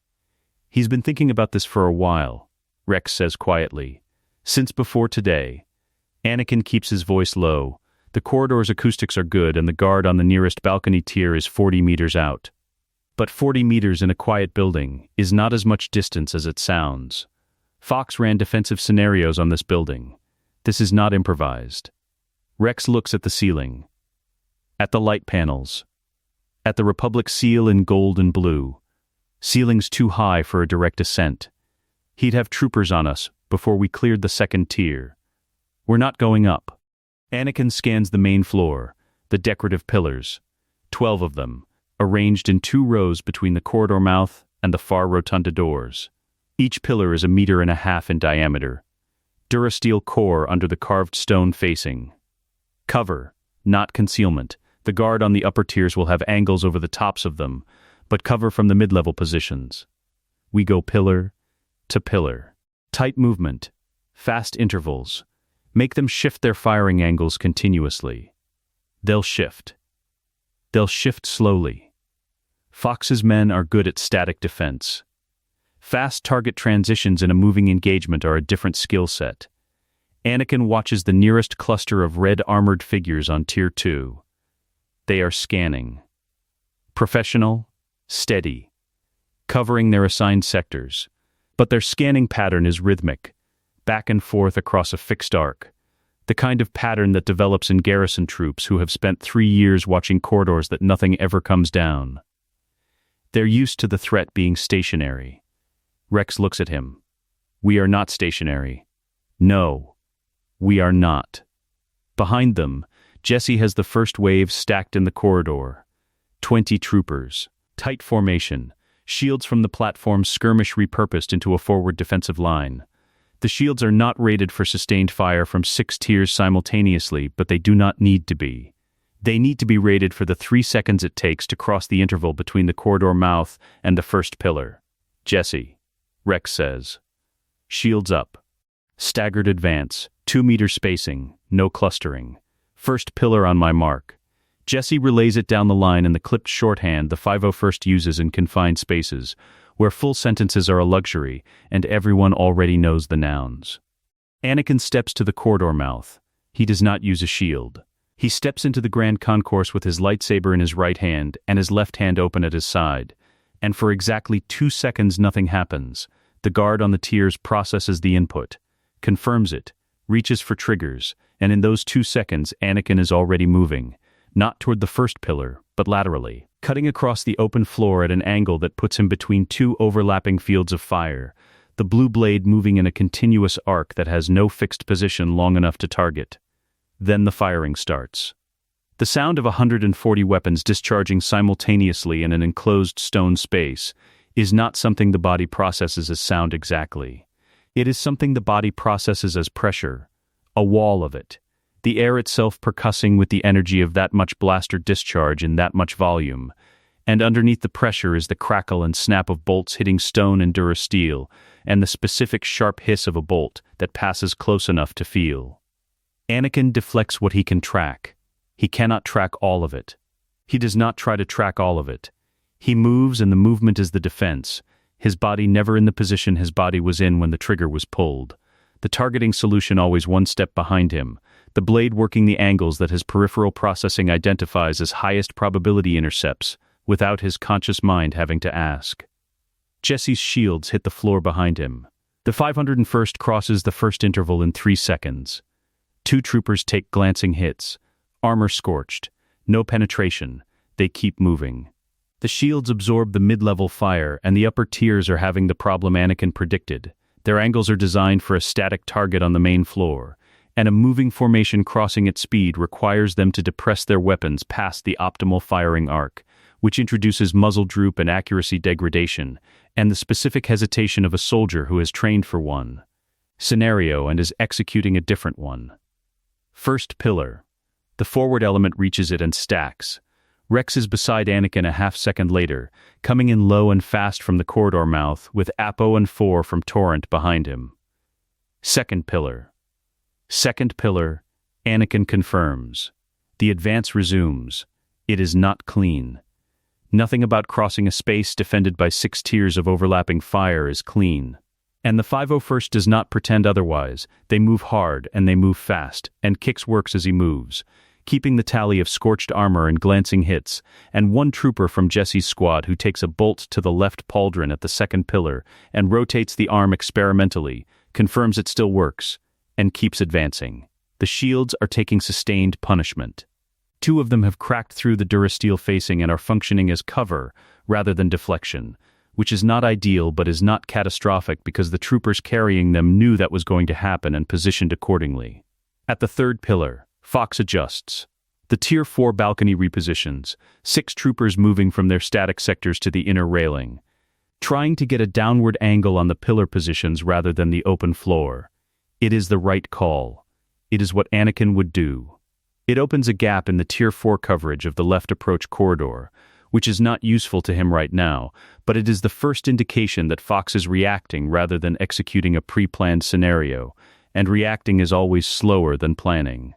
He's been thinking about this for a while, Rex says quietly. Since before today. Anakin keeps his voice low. The corridor's acoustics are good and the guard on the nearest balcony tier is 40 meters out. But 40 meters in a quiet building is not as much distance as it sounds. Fox ran defensive scenarios on this building. This is not improvised. Rex looks at the ceiling. At the light panels. At the Republic seal in gold and blue. Ceiling's too high for a direct ascent. He'd have troopers on us before we cleared the second tier. We're not going up. Anakin scans the main floor, the decorative pillars, 12 of them, arranged in 2 rows between the corridor mouth and the far rotunda doors. Each pillar is 1.5 meters in diameter. Durasteel core under the carved stone facing. Cover, not concealment. The guard on the upper tiers will have angles over the tops of them, but cover from the mid-level positions. We go pillar to pillar. Tight movement, fast intervals. Make them shift their firing angles continuously. They'll shift. They'll shift slowly. Fox's men are good at static defense. Fast target transitions in a moving engagement are a different skill set. Anakin watches the nearest cluster of red armored figures on Tier 2. They are scanning. Professional, steady, covering their assigned sectors. But their scanning pattern is rhythmic, back and forth across a fixed arc. The kind of pattern that develops in garrison troops who have spent 3 years watching corridors that nothing ever comes down. They're used to the threat being stationary. Rex looks at him. We are not stationary. No, we are not. Behind them, Jesse has the first wave stacked in the corridor. 20 troopers. Tight formation. Shields from the platform skirmish repurposed into a forward defensive line. The shields are not rated for sustained fire from 6 tiers simultaneously, but they do not need to be. They need to be rated for the 3 seconds it takes to cross the interval between the corridor mouth and the first pillar. Jesse, Rex says. Shields up. Staggered advance, 2-meter spacing, no clustering. First pillar on my mark. Jesse relays it down the line in the clipped shorthand the 501st uses in confined spaces, where full sentences are a luxury, and everyone already knows the nouns. Anakin steps to the corridor mouth. He does not use a shield. He steps into the grand concourse with his lightsaber in his right hand and his left hand open at his side. And for exactly 2 seconds nothing happens. The guard on the tiers processes the input, confirms it, reaches for triggers, and in those 2 seconds Anakin is already moving, not toward the first pillar, but laterally, cutting across the open floor at an angle that puts him between 2 overlapping fields of fire, the blue blade moving in a continuous arc that has no fixed position long enough to target. Then the firing starts. The sound of 140 weapons discharging simultaneously in an enclosed stone space is not something the body processes as sound exactly. It is something the body processes as pressure, a wall of it, the air itself percussing with the energy of that much blaster discharge in that much volume, and underneath the pressure is the crackle and snap of bolts hitting stone and durasteel, and the specific sharp hiss of a bolt that passes close enough to feel. Anakin deflects what he can track. He cannot track all of it. He does not try to track all of it. He moves and the movement is the defense, his body never in the position his body was in when the trigger was pulled. The targeting solution always 1 step behind him, the blade working the angles that his peripheral processing identifies as highest probability intercepts, without his conscious mind having to ask. Jesse's shields hit the floor behind him. The 501st crosses the first interval in 3 seconds. 2 troopers take glancing hits. Armor scorched. No penetration. They keep moving. The shields absorb the mid-level fire, and the upper tiers are having the problem Anakin predicted. Their angles are designed for a static target on the main floor, and a moving formation crossing at speed requires them to depress their weapons past the optimal firing arc, which introduces muzzle droop and accuracy degradation, and the specific hesitation of a soldier who has trained for one scenario and is executing a different one. First pillar. The forward element reaches it and stacks. Rex is beside Anakin a half-second later, coming in low and fast from the corridor mouth, with Apo and 4 from Torrent behind him. Second pillar. Second pillar, Anakin confirms. The advance resumes. It is not clean. Nothing about crossing a space defended by 6 tiers of overlapping fire is clean. And the 501st does not pretend otherwise. They move hard and they move fast, and Kix works as he moves, keeping the tally of scorched armor and glancing hits, and 1 trooper from Jesse's squad who takes a bolt to the left pauldron at the second pillar and rotates the arm experimentally, confirms it still works, and keeps advancing. The shields are taking sustained punishment. 2 of them have cracked through the durasteel facing and are functioning as cover rather than deflection, which is not ideal but is not catastrophic because the troopers carrying them knew that was going to happen and positioned accordingly. At the third pillar, Fox adjusts. The Tier 4 balcony repositions, 6 troopers moving from their static sectors to the inner railing, trying to get a downward angle on the pillar positions rather than the open floor. It is the right call. It is what Anakin would do. It opens a gap in the Tier 4 coverage of the left approach corridor, which is not useful to him right now, but it is the first indication that Fox is reacting rather than executing a pre-planned scenario, and reacting is always slower than planning.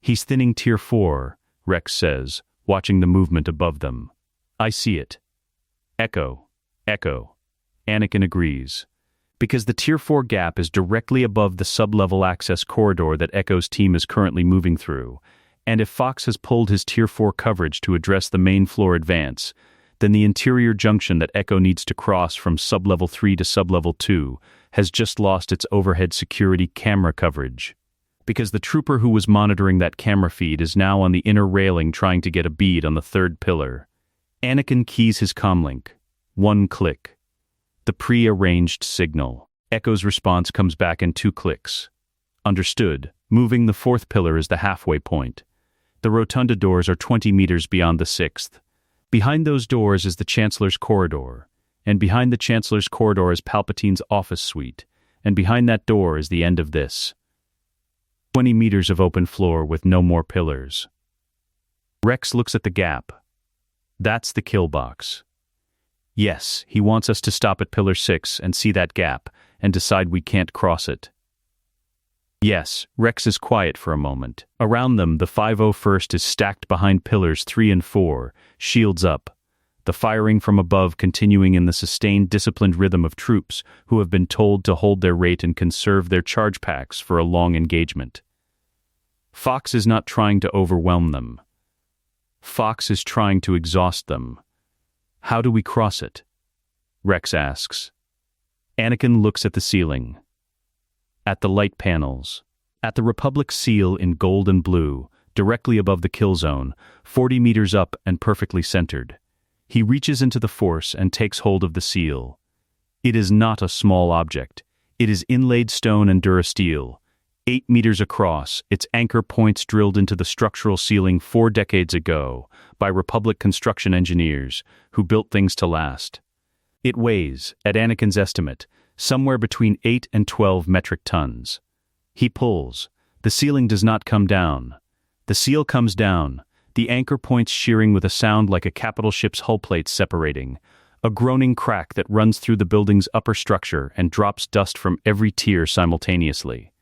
He's thinning Tier 4, Rex says, watching the movement above them. I see it. Echo. Echo. Anakin agrees. Because the Tier 4 gap is directly above the sub-level access corridor that Echo's team is currently moving through, and if Fox has pulled his Tier 4 coverage to address the main floor advance, then the interior junction that Echo needs to cross from sub-level 3 to sub-level 2 has just lost its overhead security camera coverage. Because the trooper who was monitoring that camera feed is now on the inner railing trying to get a bead on the third pillar. Anakin keys his comlink. One click. The pre-arranged signal. Echo's response comes back in 2 clicks. Understood. Moving the fourth pillar is the halfway point. The rotunda doors are 20 meters beyond the sixth. Behind those doors is the Chancellor's corridor, and behind the Chancellor's corridor is Palpatine's office suite, and behind that door is the end of this. 20 meters of open floor with no more pillars. Rex looks at the gap. That's the kill box. Yes, he wants us to stop at Pillar 6 and see that gap, and decide we can't cross it. Yes, Rex is quiet for a moment. Around them, the 501st is stacked behind Pillars 3 and 4, shields up. The firing from above continuing in the sustained, disciplined rhythm of troops who have been told to hold their rate and conserve their charge packs for a long engagement. Fox is not trying to overwhelm them. Fox is trying to exhaust them. How do we cross it? Rex asks. Anakin looks at the ceiling. At the light panels. At the Republic seal in gold and blue, directly above the kill zone, 40 meters up and perfectly centered. He reaches into the Force and takes hold of the seal. It is not a small object. It is inlaid stone and durasteel. 8 meters across, its anchor points drilled into the structural ceiling 4 decades ago by Republic construction engineers who built things to last. It weighs, at Anakin's estimate, somewhere between 8 and 12 metric tons. He pulls. The ceiling does not come down. The seal comes down, the anchor points shearing with a sound like a capital ship's hull plates separating, a groaning crack that runs through the building's upper structure and drops dust from every tier simultaneously.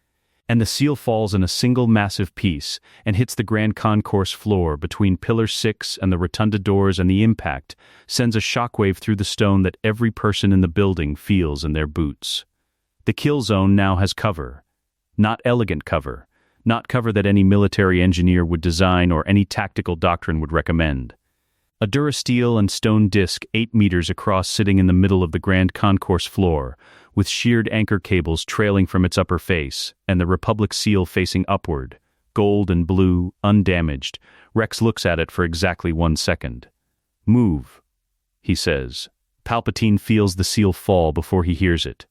And the seal falls in a single massive piece and hits the Grand Concourse floor between Pillar 6 and the rotunda doors, and the impact sends a shockwave through the stone that every person in the building feels in their boots. The kill zone now has cover. Not elegant cover. Not cover that any military engineer would design or any tactical doctrine would recommend. A durasteel and stone disc 8 meters across sitting in the middle of the Grand Concourse floor, with sheared anchor cables trailing from its upper face, and the Republic seal facing upward, gold and blue, undamaged. Rex looks at it for exactly 1 second. Move, he says. Palpatine feels the seal fall before he hears it.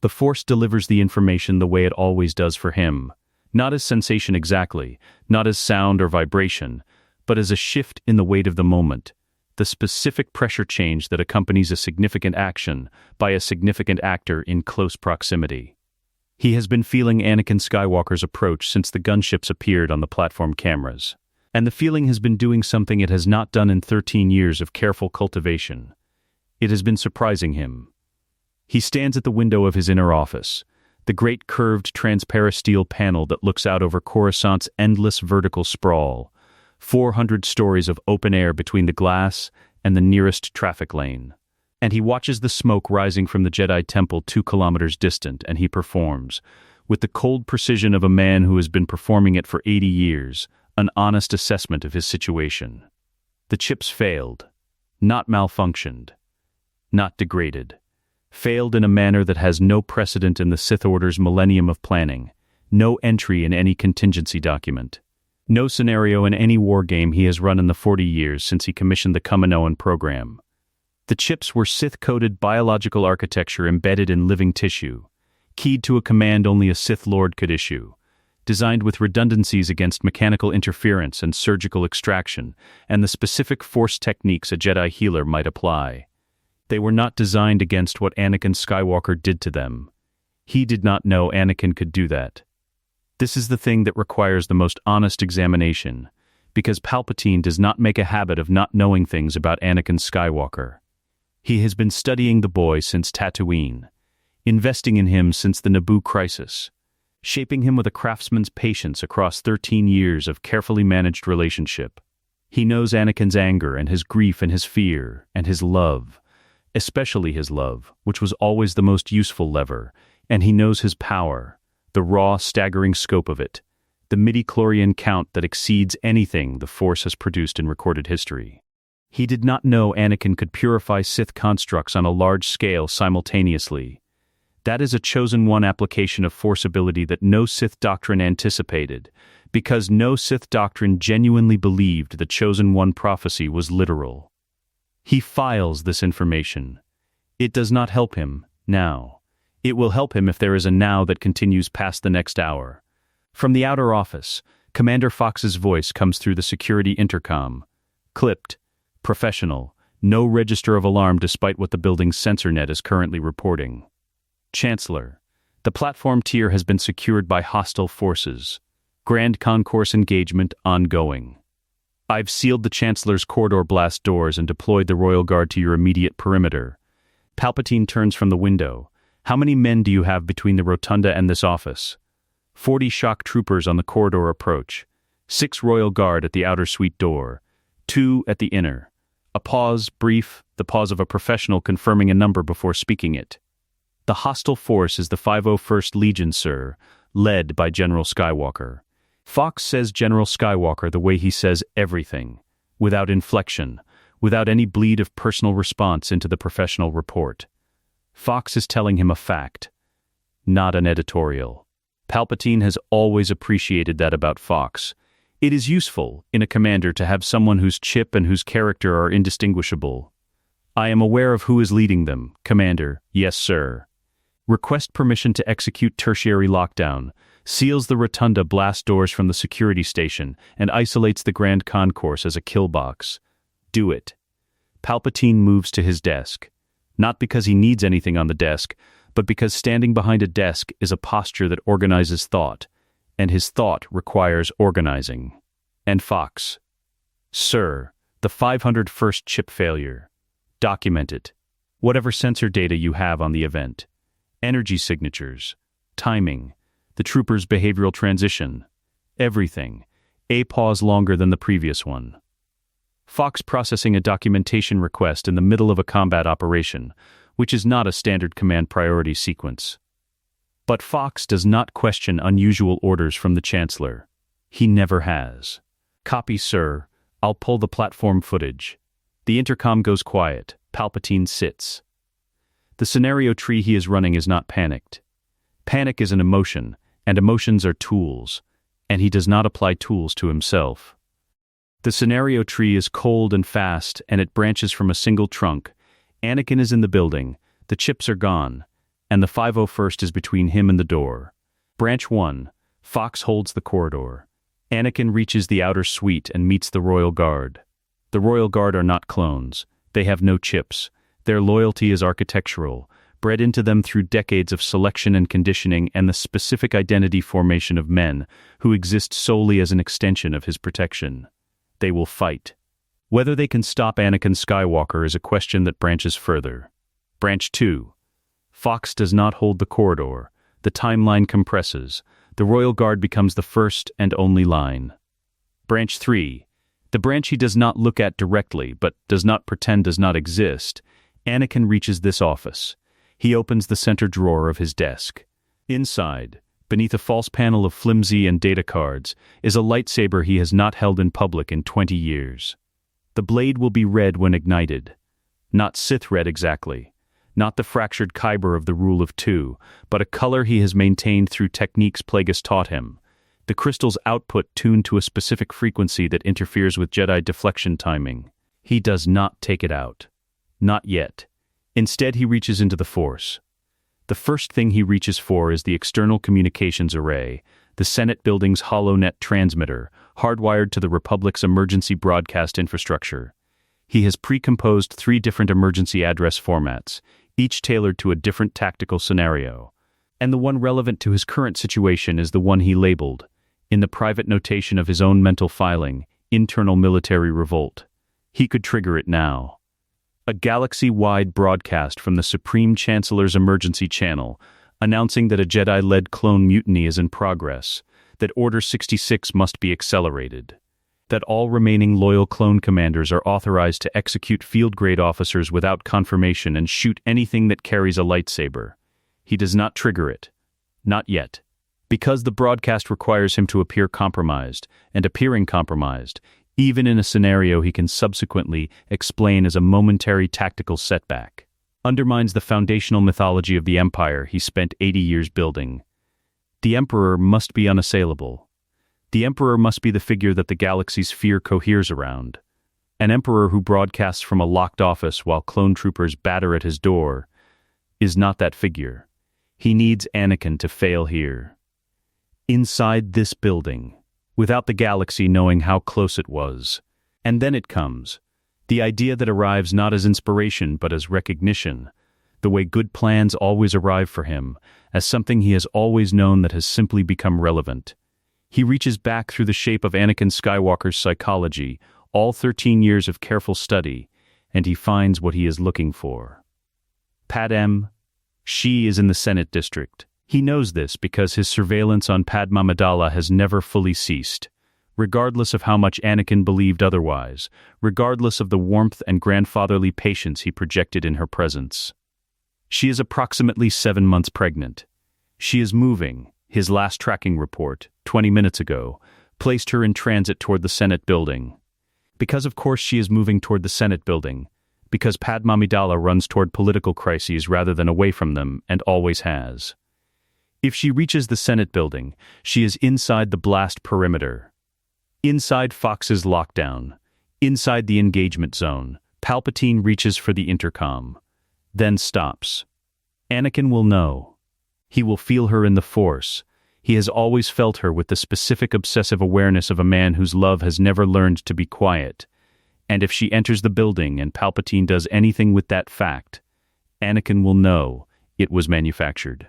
The Force delivers the information the way it always does for him, not as sensation exactly, not as sound or vibration, but as a shift in the weight of the moment, the specific pressure change that accompanies a significant action by a significant actor in close proximity. He has been feeling Anakin Skywalker's approach since the gunships appeared on the platform cameras, and the feeling has been doing something it has not done in 13 years of careful cultivation. It has been surprising him. He stands at the window of his inner office, the great curved transparent steel panel that looks out over Coruscant's endless vertical sprawl, 400 stories of open air between the glass and the nearest traffic lane. And he watches the smoke rising from the Jedi Temple 2 kilometers distant, and he performs, with the cold precision of a man who has been performing it for 80 years, an honest assessment of his situation. The chips failed, not malfunctioned, not degraded. Failed in a manner that has no precedent in the Sith Order's millennium of planning, no entry in any contingency document. No scenario in any war game he has run in the 40 years since he commissioned the Kaminoan program. The chips were Sith-coded biological architecture embedded in living tissue, keyed to a command only a Sith Lord could issue, designed with redundancies against mechanical interference and surgical extraction, and the specific force techniques a Jedi healer might apply. They were not designed against what Anakin Skywalker did to them. He did not know Anakin could do that. This is the thing that requires the most honest examination, because Palpatine does not make a habit of not knowing things about Anakin Skywalker. He has been studying the boy since Tatooine, investing in him since the Naboo crisis, shaping him with a craftsman's patience across 13 years of carefully managed relationship. He knows Anakin's anger and his grief and his fear and his love, especially his love, which was always the most useful lever, and he knows his power, the raw, staggering scope of it, the midi-chlorian count that exceeds anything the Force has produced in recorded history. He did not know Anakin could purify Sith constructs on a large scale simultaneously. That is a chosen one application of Force ability that no Sith doctrine anticipated, because no Sith doctrine genuinely believed the chosen one prophecy was literal. He files this information. It does not help him now. It will help him if there is a now that continues past the next hour. From the outer office, Commander Fox's voice comes through the security intercom. Clipped, professional, no register of alarm despite what the building's sensor net is currently reporting. Chancellor, the platform tier has been secured by hostile forces. Grand concourse engagement ongoing. I've sealed the Chancellor's corridor blast doors and deployed the Royal Guard to your immediate perimeter. Palpatine turns from the window. How many men do you have between the rotunda and this office? 40 shock troopers on the corridor approach. 6 Royal Guard at the outer suite door. 2 at the inner. A pause, brief, the pause of a professional confirming a number before speaking it. The hostile force is the 501st Legion, sir, led by General Skywalker. Fox says General Skywalker the way he says everything, without inflection, without any bleed of personal response into the professional report. Fox is telling him a fact, not an editorial. Palpatine has always appreciated that about Fox. It is useful, in a commander, to have someone whose chip and whose character are indistinguishable. I am aware of who is leading them, Commander. Yes, sir. Request permission to execute tertiary lockdown, seals the rotunda blast doors from the security station, and isolates the Grand Concourse as a kill box. Do it. Palpatine moves to his desk. Not because he needs anything on the desk, but because standing behind a desk is a posture that organizes thought, and his thought requires organizing. And Fox. Sir, the 501st chip failure. Document it. Whatever sensor data you have on the event. Energy signatures. Timing. The trooper's behavioral transition. Everything. A pause longer than the previous one. Fox processing a documentation request in the middle of a combat operation, which is not a standard command priority sequence. But Fox does not question unusual orders from the Chancellor. He never has. Copy, sir. I'll pull the platform footage. The intercom goes quiet. Palpatine sits. The scenario tree he is running is not panicked. Panic is an emotion, and emotions are tools, and he does not apply tools to himself. The scenario tree is cold and fast, and it branches from a single trunk. Anakin is in the building, the chips are gone, and the 501st is between him and the door. Branch 1, Fox holds the corridor. Anakin reaches the outer suite and meets the Royal Guard. The Royal Guard are not clones. They have no chips. Their loyalty is architectural, bred into them through decades of selection and conditioning and the specific identity formation of men who exist solely as an extension of his protection. They will fight. Whether they can stop Anakin Skywalker is a question that branches further. Branch 2. Fox does not hold the corridor. The timeline compresses. The Royal Guard becomes the first and only line. Branch 3. The branch he does not look at directly, but does not pretend does not exist. Anakin reaches this office. He opens the center drawer of his desk. Inside, beneath a false panel of flimsy and data cards, is a lightsaber he has not held in public in 20 years. The blade will be red when ignited. Not Sith red exactly. Not the fractured kyber of the Rule of Two, but a color he has maintained through techniques Plagueis taught him. The crystal's output tuned to a specific frequency that interferes with Jedi deflection timing. He does not take it out. Not yet. Instead, he reaches into the Force. The first thing he reaches for is the external communications array, the Senate building's HoloNet transmitter, hardwired to the Republic's emergency broadcast infrastructure. He has pre-composed 3 different emergency address formats, each tailored to a different tactical scenario. And the one relevant to his current situation is the one he labeled, in the private notation of his own mental filing, internal military revolt. He could trigger it now. A galaxy-wide broadcast from the Supreme Chancellor's emergency channel, announcing that a Jedi-led clone mutiny is in progress, that Order 66 must be accelerated. that all remaining loyal clone commanders are authorized to execute field-grade officers without confirmation and shoot anything that carries a lightsaber. He does not trigger it. Not yet. Because the broadcast requires him to appear compromised, and appearing compromised, even in a scenario he can subsequently explain as a momentary tactical setback, undermines the foundational mythology of the Empire he spent 80 years building. The Emperor must be unassailable. The Emperor must be the figure that the galaxy's fear coheres around. An Emperor who broadcasts from a locked office while clone troopers batter at his door is not that figure. He needs Anakin to fail here. Inside this building, without the galaxy knowing how close it was. And then it comes. The idea that arrives not as inspiration but as recognition. The way good plans always arrive for him, as something he has always known that has simply become relevant. He reaches back through the shape of Anakin Skywalker's psychology, all 13 years of careful study, and he finds what he is looking for. Padmé. She is in the Senate District. He knows this because his surveillance on Padmé Amidala has never fully ceased, regardless of how much Anakin believed otherwise, regardless of the warmth and grandfatherly patience he projected in her presence. She is approximately 7 months pregnant. She is moving. His last tracking report, 20 minutes ago, placed her in transit toward the Senate building. Because of course she is moving toward the Senate building, because Padmé Amidala runs toward political crises rather than away from them, and always has. If she reaches the Senate building, she is inside the blast perimeter. Inside Fox's lockdown. Inside the engagement zone. Palpatine reaches for the intercom. Then stops. Anakin will know. He will feel her in the Force. He has always felt her with the specific obsessive awareness of a man whose love has never learned to be quiet. And if she enters the building and Palpatine does anything with that fact, Anakin will know it was manufactured.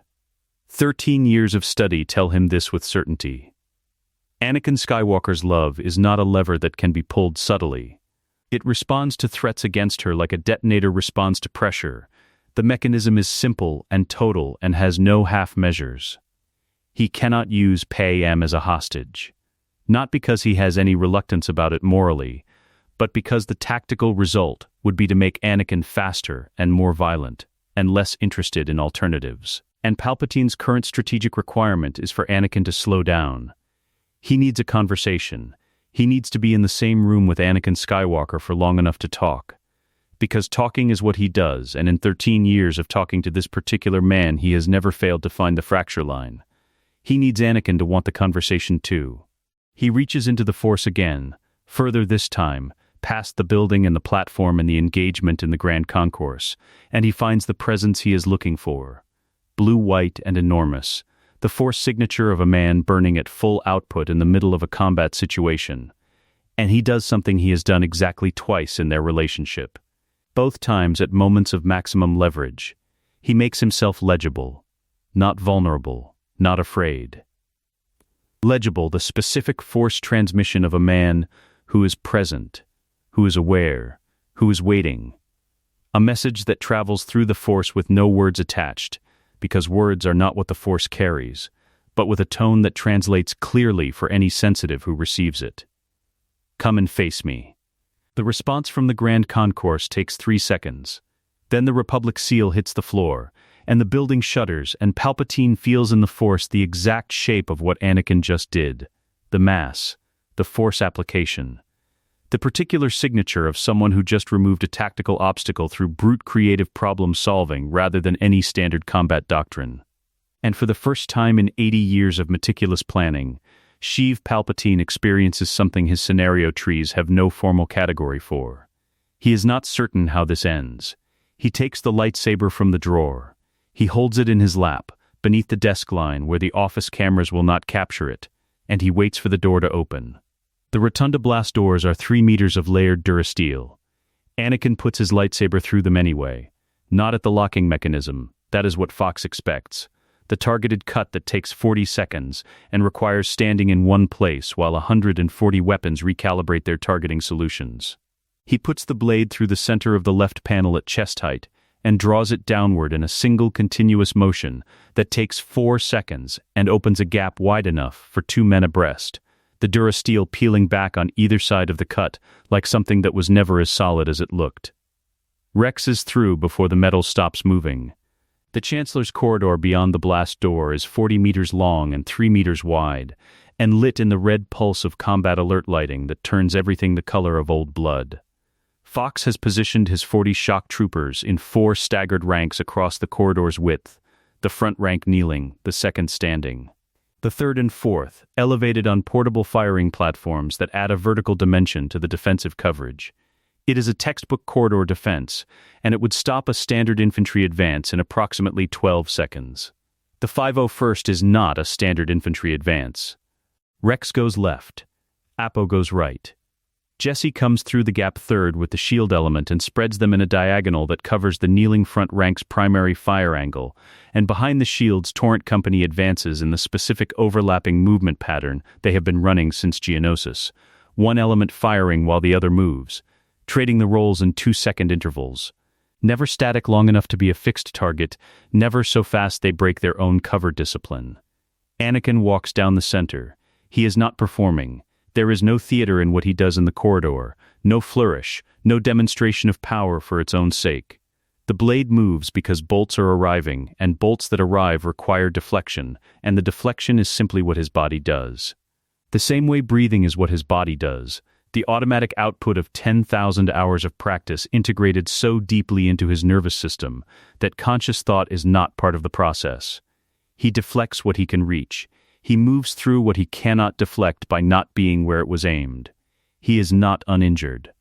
13 years of study tell him this with certainty. Anakin Skywalker's love is not a lever that can be pulled subtly. It responds to threats against her like a detonator responds to pressure. The mechanism is simple and total and has no half measures. He cannot use Padmé as a hostage. Not because he has any reluctance about it morally, but because the tactical result would be to make Anakin faster and more violent, and less interested in alternatives. And Palpatine's current strategic requirement is for Anakin to slow down. He needs a conversation. He needs to be in the same room with Anakin Skywalker for long enough to talk. Because talking is what he does, and in 13 years of talking to this particular man he has never failed to find the fracture line. He needs Anakin to want the conversation too. He reaches into the Force again, further this time, past the building and the platform and the engagement in the Grand Concourse, and he finds the presence he is looking for. Blue-white and enormous, the Force signature of a man burning at full output in the middle of a combat situation. And he does something he has done exactly twice in their relationship. Both times at moments of maximum leverage. He makes himself legible, not vulnerable, not afraid. Legible, the specific Force transmission of a man who is present, who is aware, who is waiting. A message that travels through the Force with no words attached, because words are not what the Force carries, but with a tone that translates clearly for any sensitive who receives it. Come and face me. The response from the Grand Concourse takes 3 seconds. Then the Republic seal hits the floor, and the building shudders, and Palpatine feels in the Force the exact shape of what Anakin just did. The mass, the Force application. The particular signature of someone who just removed a tactical obstacle through brute creative problem-solving rather than any standard combat doctrine. And for the first time in 80 years of meticulous planning, Sheev Palpatine experiences something his scenario trees have no formal category for. He is not certain how this ends. He takes the lightsaber from the drawer. He holds it in his lap, beneath the desk line where the office cameras will not capture it, and he waits for the door to open. The Rotunda blast doors are 3 meters of layered durasteel. Anakin puts his lightsaber through them anyway. Not at the locking mechanism. That is what Fox expects. The targeted cut that takes 40 seconds and requires standing in one place while 140 weapons recalibrate their targeting solutions. He puts the blade through the center of the left panel at chest height and draws it downward in a single continuous motion that takes 4 seconds and opens a gap wide enough for 2 men abreast. the durasteel peeling back on either side of the cut like something that was never as solid as it looked. Rex is through before the metal stops moving. The Chancellor's corridor beyond the blast door is 40 meters long and 3 meters wide, and lit in the red pulse of combat alert lighting that turns everything the color of old blood. Fox has positioned his 40 shock troopers in 4 staggered ranks across the corridor's width, the front rank kneeling, the second standing. The third and fourth, elevated on portable firing platforms that add a vertical dimension to the defensive coverage. It is a textbook corridor defense, and it would stop a standard infantry advance in approximately 12 seconds. The 501st is not a standard infantry advance. Rex goes left. Apo goes right. Jesse comes through the gap third with the shield element and spreads them in a diagonal that covers the kneeling front rank's primary fire angle, and behind the shields Torrent Company advances in the specific overlapping movement pattern they have been running since Geonosis, one element firing while the other moves, trading the roles in 2-second intervals. Never static long enough to be a fixed target, never so fast they break their own cover discipline. Anakin walks down the center. He is not performing. There is no theater in what he does in the corridor, no flourish, no demonstration of power for its own sake. The blade moves because bolts are arriving, and bolts that arrive require deflection, and the deflection is simply what his body does. The same way breathing is what his body does, the automatic output of 10,000 hours of practice integrated so deeply into his nervous system that conscious thought is not part of the process. He deflects what he can reach. He moves through what he cannot deflect by not being where it was aimed. He is not uninjured.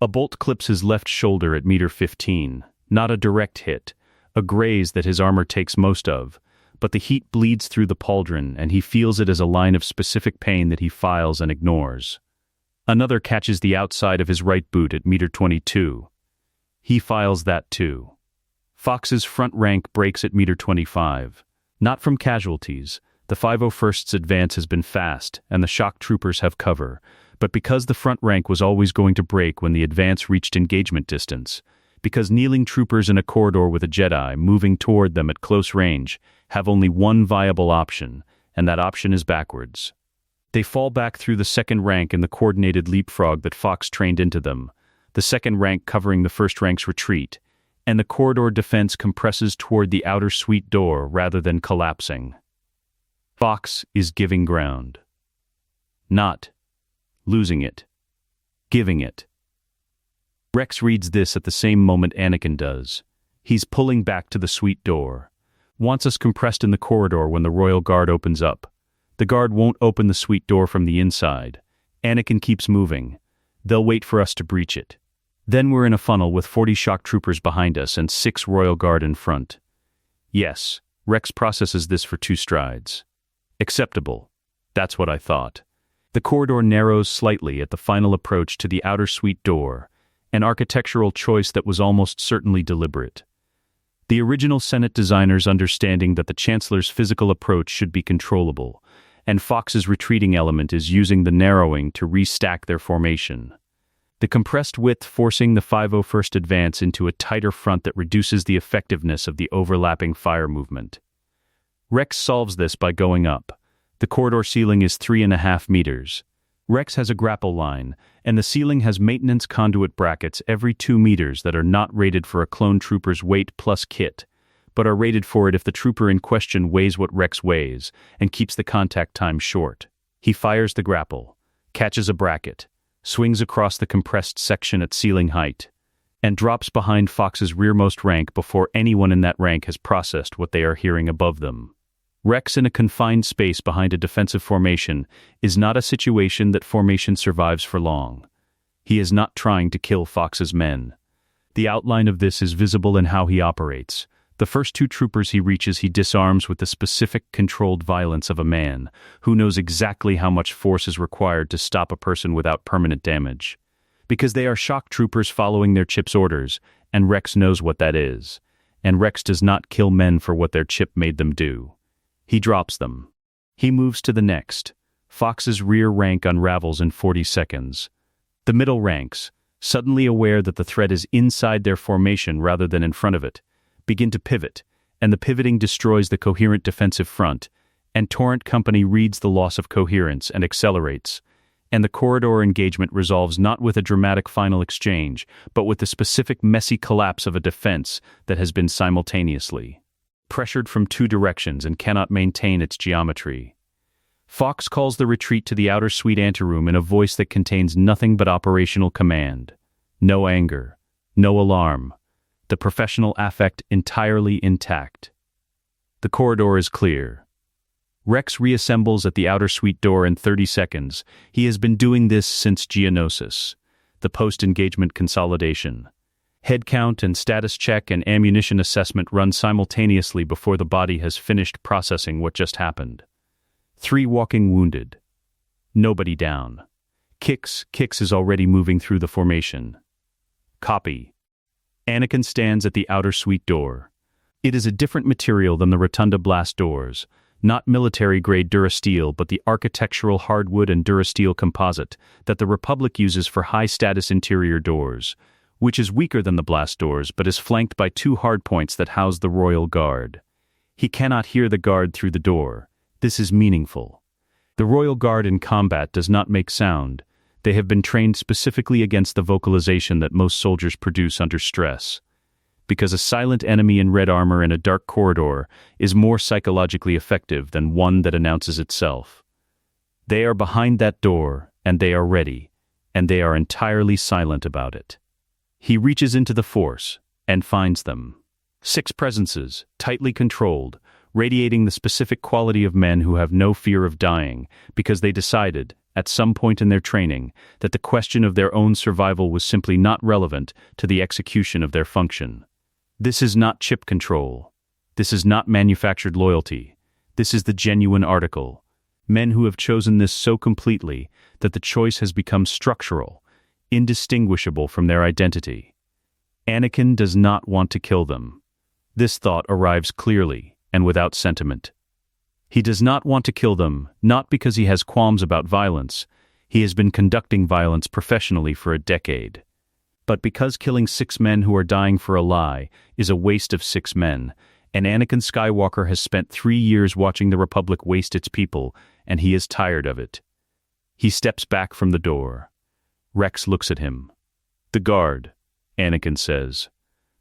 A bolt clips his left shoulder at meter 15, not a direct hit, a graze that his armor takes most of, but the heat bleeds through the pauldron and he feels it as a line of specific pain that he files and ignores. Another catches the outside of his right boot at meter 22. He files that too. Fox's front rank breaks at meter 25. Not from casualties. The 501st's advance has been fast, and the shock troopers have cover, but because the front rank was always going to break when the advance reached engagement distance, because kneeling troopers in a corridor with a Jedi moving toward them at close range have only one viable option, and that option is backwards. They fall back through the second rank in the coordinated leapfrog that Fox trained into them, the second rank covering the first rank's retreat, and the corridor defense compresses toward the outer suite door rather than collapsing. Fox is giving ground. Not losing it. Giving it. Rex reads this at the same moment Anakin does. He's pulling back to the suite door. Wants us compressed in the corridor when the Royal Guard opens up. The guard won't open the suite door from the inside. Anakin keeps moving. They'll wait for us to breach it. Then we're in a funnel with 40 shock troopers behind us and 6 Royal Guard in front. Yes, Rex processes this for 2 strides. Acceptable. That's what I thought. The corridor narrows slightly at the final approach to the outer suite door, an architectural choice that was almost certainly deliberate. The original Senate designers understanding that the Chancellor's physical approach should be controllable, and Fox's retreating element is using the narrowing to restack their formation. The compressed width forcing the 501st advance into a tighter front that reduces the effectiveness of the overlapping fire movement. Rex solves this by going up. The corridor ceiling is 3.5 meters. Rex has a grapple line, and the ceiling has maintenance conduit brackets every 2 meters that are not rated for a clone trooper's weight plus kit, but are rated for it if the trooper in question weighs what Rex weighs and keeps the contact time short. He fires the grapple, catches a bracket, swings across the compressed section at ceiling height, and drops behind Fox's rearmost rank before anyone in that rank has processed what they are hearing above them. Rex in a confined space behind a defensive formation is not a situation that formation survives for long. He is not trying to kill Fox's men. The outline of this is visible in how he operates. The first 2 troopers he reaches he disarms with the specific controlled violence of a man who knows exactly how much force is required to stop a person without permanent damage. Because they are shock troopers following their chip's orders, and Rex knows what that is. And Rex does not kill men for what their chip made them do. He drops them. He moves to the next. Fox's rear rank unravels in 40 seconds. The middle ranks, suddenly aware that the threat is inside their formation rather than in front of it, begin to pivot, and the pivoting destroys the coherent defensive front, and Torrent Company reads the loss of coherence and accelerates, and the corridor engagement resolves not with a dramatic final exchange, but with the specific messy collapse of a defense that has been simultaneously pressured from two directions and cannot maintain its geometry. Fox calls the retreat to the outer suite anteroom in a voice that contains nothing but operational command. No anger, no alarm, the professional affect entirely intact. The corridor is clear. Rex reassembles at the outer suite door in 30 seconds. He has been doing this since Geonosis, the post-engagement consolidation. Head count and status check and ammunition assessment run simultaneously before the body has finished processing what just happened. 3 walking wounded. Nobody down. Kix is already moving through the formation. Copy. Anakin stands at the outer suite door. It is a different material than the Rotunda blast doors, not military-grade Durasteel but the architectural hardwood and Durasteel composite that the Republic uses for high-status interior doors, which is weaker than the blast doors but is flanked by 2 hardpoints that house the Royal Guard. He cannot hear the guard through the door. This is meaningful. The Royal Guard in combat does not make sound. They have been trained specifically against the vocalization that most soldiers produce under stress. Because a silent enemy in red armor in a dark corridor is more psychologically effective than one that announces itself. They are behind that door, and they are ready, and they are entirely silent about it. He reaches into the Force, and finds them. 6 presences, tightly controlled, radiating the specific quality of men who have no fear of dying, because they decided, at some point in their training, that the question of their own survival was simply not relevant to the execution of their function. This is not chip control. This is not manufactured loyalty. This is the genuine article. Men who have chosen this so completely that the choice has become structural, indistinguishable from their identity. Anakin does not want to kill them. This thought arrives clearly and without sentiment. He does not want to kill them, not because he has qualms about violence. He has been conducting violence professionally for a decade. But because killing 6 men who are dying for a lie is a waste of 6 men, and Anakin Skywalker has spent 3 years watching the Republic waste its people, and he is tired of it. He steps back from the door. Rex looks at him. "The guard," Anakin says.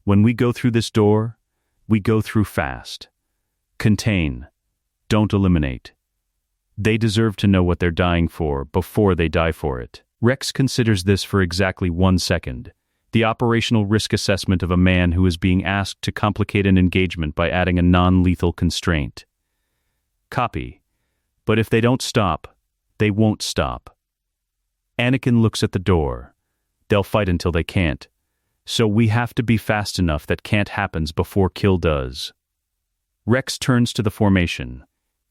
"When we go through this door, we go through fast. Contain. Don't eliminate. They deserve to know what they're dying for before they die for it." Rex considers this for exactly 1 second, the operational risk assessment of a man who is being asked to complicate an engagement by adding a non-lethal constraint. Copy. But if they don't stop, they won't stop. Anakin looks at the door. They'll fight until they can't. So we have to be fast enough that can't happens before kill does. Rex turns to the formation.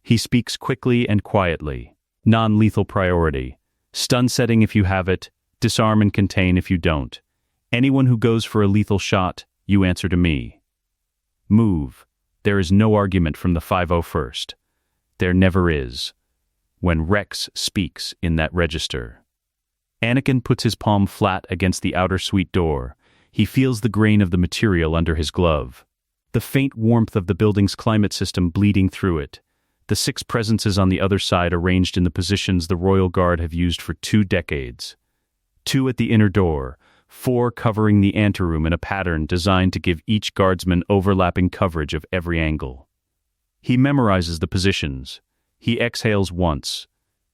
He speaks quickly and quietly. Non-lethal priority. Stun setting if you have it, disarm and contain if you don't. Anyone who goes for a lethal shot, you answer to me. Move. There is no argument from the 501st. There never is. When Rex speaks in that register. Anakin puts his palm flat against the outer suite door. He feels the grain of the material under his glove. The faint warmth of the building's climate system bleeding through it. The 6 presences on the other side arranged in the positions the Royal Guard have used for 2 decades. 2 at the inner door, 4 covering the anteroom in a pattern designed to give each guardsman overlapping coverage of every angle. He memorizes the positions. He exhales once.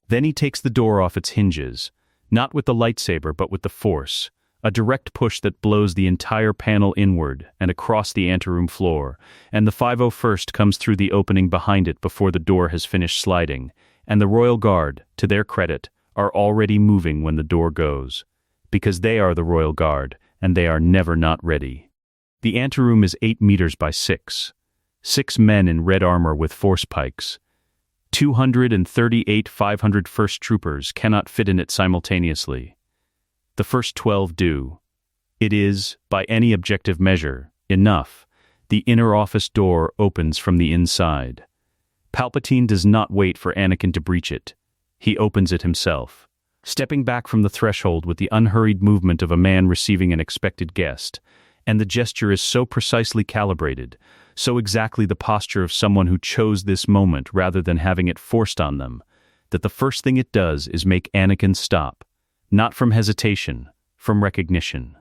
Then he takes the door off its hinges, not with the lightsaber but with the Force, a direct push that blows the entire panel inward and across the anteroom floor, and the 501st comes through the opening behind it before the door has finished sliding, and the Royal Guard, to their credit, are already moving when the door goes, because they are the Royal Guard, and they are never not ready. The anteroom is 8 meters by 6. 6 men in red armor with force pikes. 238 501st troopers cannot fit in it simultaneously. The first 12 do. It is, by any objective measure, enough. The inner office door opens from the inside. Palpatine does not wait for Anakin to breach it. He opens it himself. Stepping back from the threshold with the unhurried movement of a man receiving an expected guest, And the gesture is so precisely calibrated, so exactly the posture of someone who chose this moment rather than having it forced on them, that the first thing it does is make Anakin stop, not from hesitation, from recognition.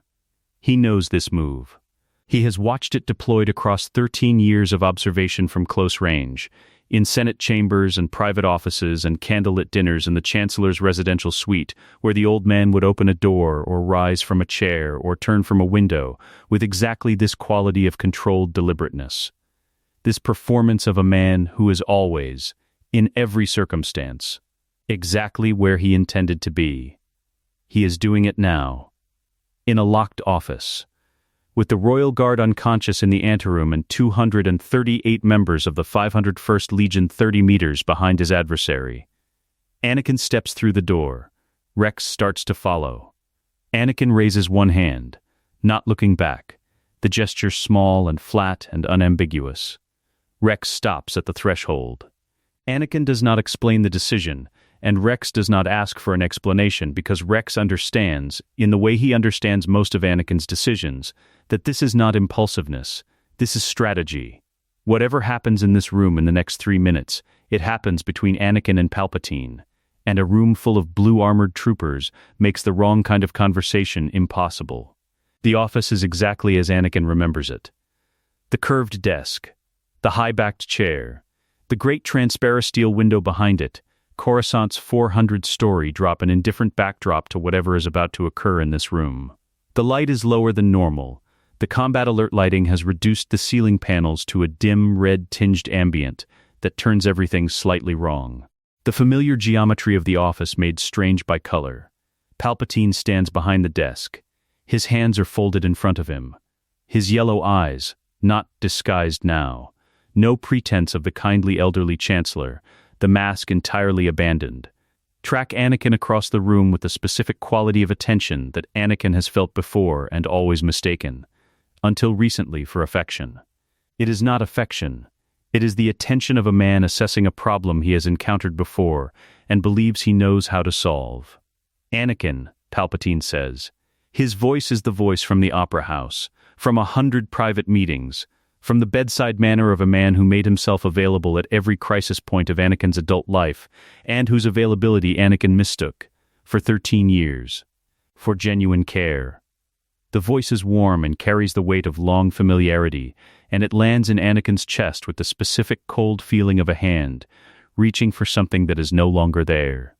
He knows this move. He has watched it deployed across 13 years of observation from close range, in Senate chambers and private offices and candlelit dinners in the Chancellor's residential suite, where the old man would open a door or rise from a chair or turn from a window with exactly this quality of controlled deliberateness. This performance of a man who is always, in every circumstance, exactly where he intended to be. He is doing it now. In a locked office, with the Royal Guard unconscious in the anteroom and 238 members of the 501st Legion 30 meters behind his adversary. Anakin steps through the door. Rex starts to follow. Anakin raises one hand, not looking back, the gesture small and flat and unambiguous. Rex stops at the threshold. Anakin does not explain the decision, and Rex does not ask for an explanation because Rex understands, in the way he understands most of Anakin's decisions, that this is not impulsiveness, this is strategy. Whatever happens in this room in the next 3 minutes, it happens between Anakin and Palpatine, and a room full of blue-armored troopers makes the wrong kind of conversation impossible. The office is exactly as Anakin remembers it. The curved desk, the high-backed chair, the great transparent steel window behind it, Coruscant's 400-story drop an indifferent backdrop to whatever is about to occur in this room. The light is lower than normal. The combat alert lighting has reduced the ceiling panels to a dim red-tinged ambient that turns everything slightly wrong. The familiar geometry of the office made strange by color. Palpatine stands behind the desk. His hands are folded in front of him. His yellow eyes, not disguised now. No pretense of the kindly elderly Chancellor, the mask entirely abandoned. Track Anakin across the room with the specific quality of attention that Anakin has felt before and always mistaken, until recently, for affection. It is not affection. It is the attention of a man assessing a problem he has encountered before and believes he knows how to solve. Anakin, Palpatine says. His voice is the voice from the opera house, from 100 private meetings, from the bedside manner of a man who made himself available at every crisis point of Anakin's adult life, and whose availability Anakin mistook, for 13 years, for genuine care. The voice is warm and carries the weight of long familiarity, and it lands in Anakin's chest with the specific cold feeling of a hand, reaching for something that is no longer there.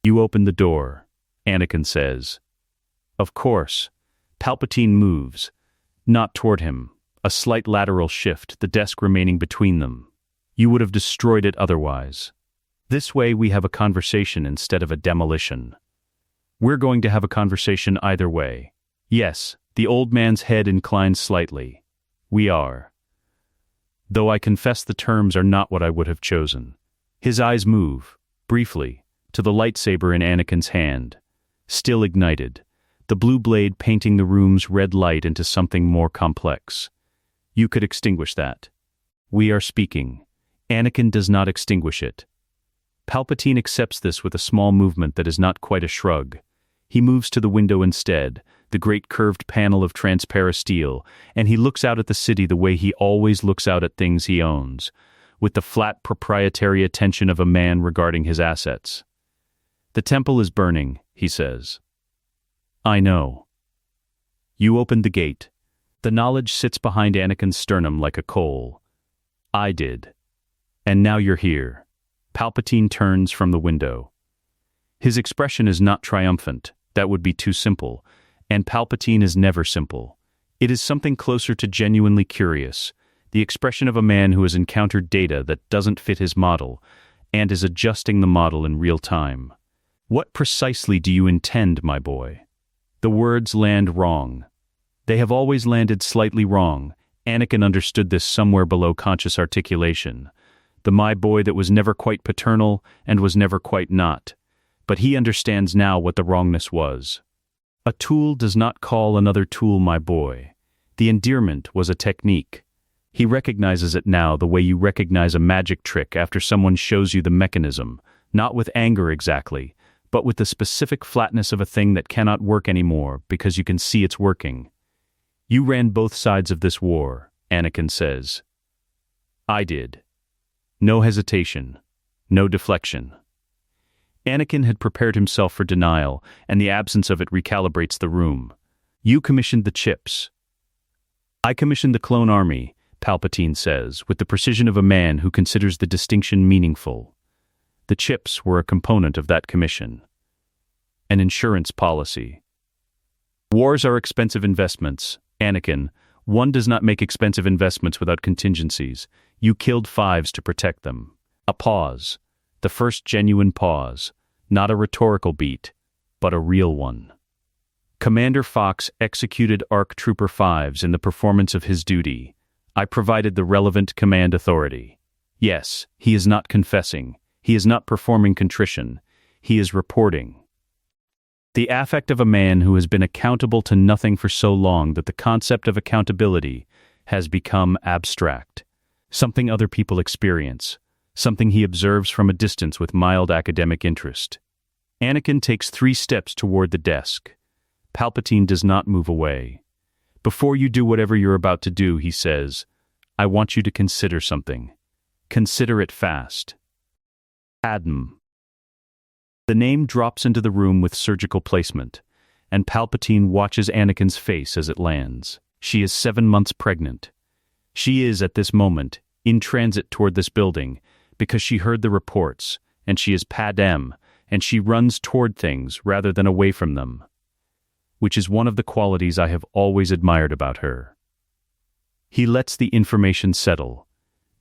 "You open the door," Anakin says. Of course. Palpatine moves, not toward him, a slight lateral shift, the desk remaining between them. You would have destroyed it otherwise. This way we have a conversation instead of a demolition. We're going to have a conversation either way. Yes, the old man's head inclines slightly. We are. Though I confess the terms are not what I would have chosen. His eyes move, briefly, to the lightsaber in Anakin's hand, still ignited, the blue blade painting the room's red light into something more complex. You could extinguish that. We are speaking. Anakin does not extinguish it. Palpatine accepts this with a small movement that is not quite a shrug. He moves to the window instead, the great curved panel of transparent steel, and he looks out at the city the way he always looks out at things he owns, with the flat proprietary attention of a man regarding his assets. The temple is burning, he says. I know. You opened the gate. The knowledge sits behind Anakin's sternum like a coal. I did. And now you're here. Palpatine turns from the window. His expression is not triumphant. That would be too simple. And Palpatine is never simple. It is something closer to genuinely curious, the expression of a man who has encountered data that doesn't fit his model, and is adjusting the model in real time. What precisely do you intend, my boy? The words land wrong. They have always landed slightly wrong. Anakin understood this somewhere below conscious articulation. The my boy that was never quite paternal and was never quite not. But he understands now what the wrongness was. A tool does not call another tool my boy. The endearment was a technique. He recognizes it now the way you recognize a magic trick after someone shows you the mechanism, not with anger exactly, but with the specific flatness of a thing that cannot work anymore because you can see it's working. You ran both sides of this war, Anakin says. I did. No hesitation. No deflection. Anakin had prepared himself for denial, and the absence of it recalibrates the room. You commissioned the chips. I commissioned the clone army, Palpatine says, with the precision of a man who considers the distinction meaningful. The chips were a component of that commission. An insurance policy. Wars are expensive investments, Anakin. One does not make expensive investments without contingencies. You killed fives to protect them. A pause. The first genuine pause. Not a rhetorical beat, but a real one. Commander Fox executed ARC Trooper Fives in the performance of his duty. I provided the relevant command authority. Yes, he is not confessing. He is not performing contrition. He is reporting. The affect of a man who has been accountable to nothing for so long that the concept of accountability has become abstract. Something other people experience. Something he observes from a distance with mild academic interest. Anakin takes 3 steps toward the desk. Palpatine does not move away. Before you do whatever you're about to do, he says, I want you to consider something. Consider it fast. Padmé. The name drops into the room with surgical placement, and Palpatine watches Anakin's face as it lands. She is 7 months pregnant. She is, at this moment, in transit toward this building, because she heard the reports, and she is Padmé, and she runs toward things rather than away from them, which is one of the qualities I have always admired about her. He lets the information settle.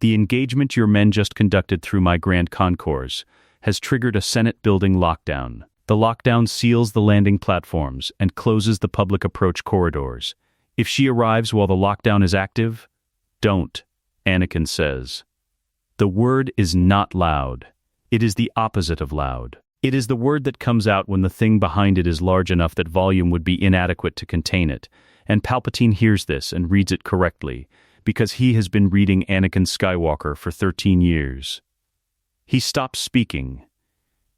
The engagement your men just conducted through my grand concourse has triggered a Senate building lockdown. The lockdown seals the landing platforms and closes the public approach corridors. If she arrives while the lockdown is active, don't, Anakin says. The word is not loud. It is the opposite of loud. It is the word that comes out when the thing behind it is large enough that volume would be inadequate to contain it, and Palpatine hears this and reads it correctly, because he has been reading Anakin Skywalker for 13 years. He stops speaking.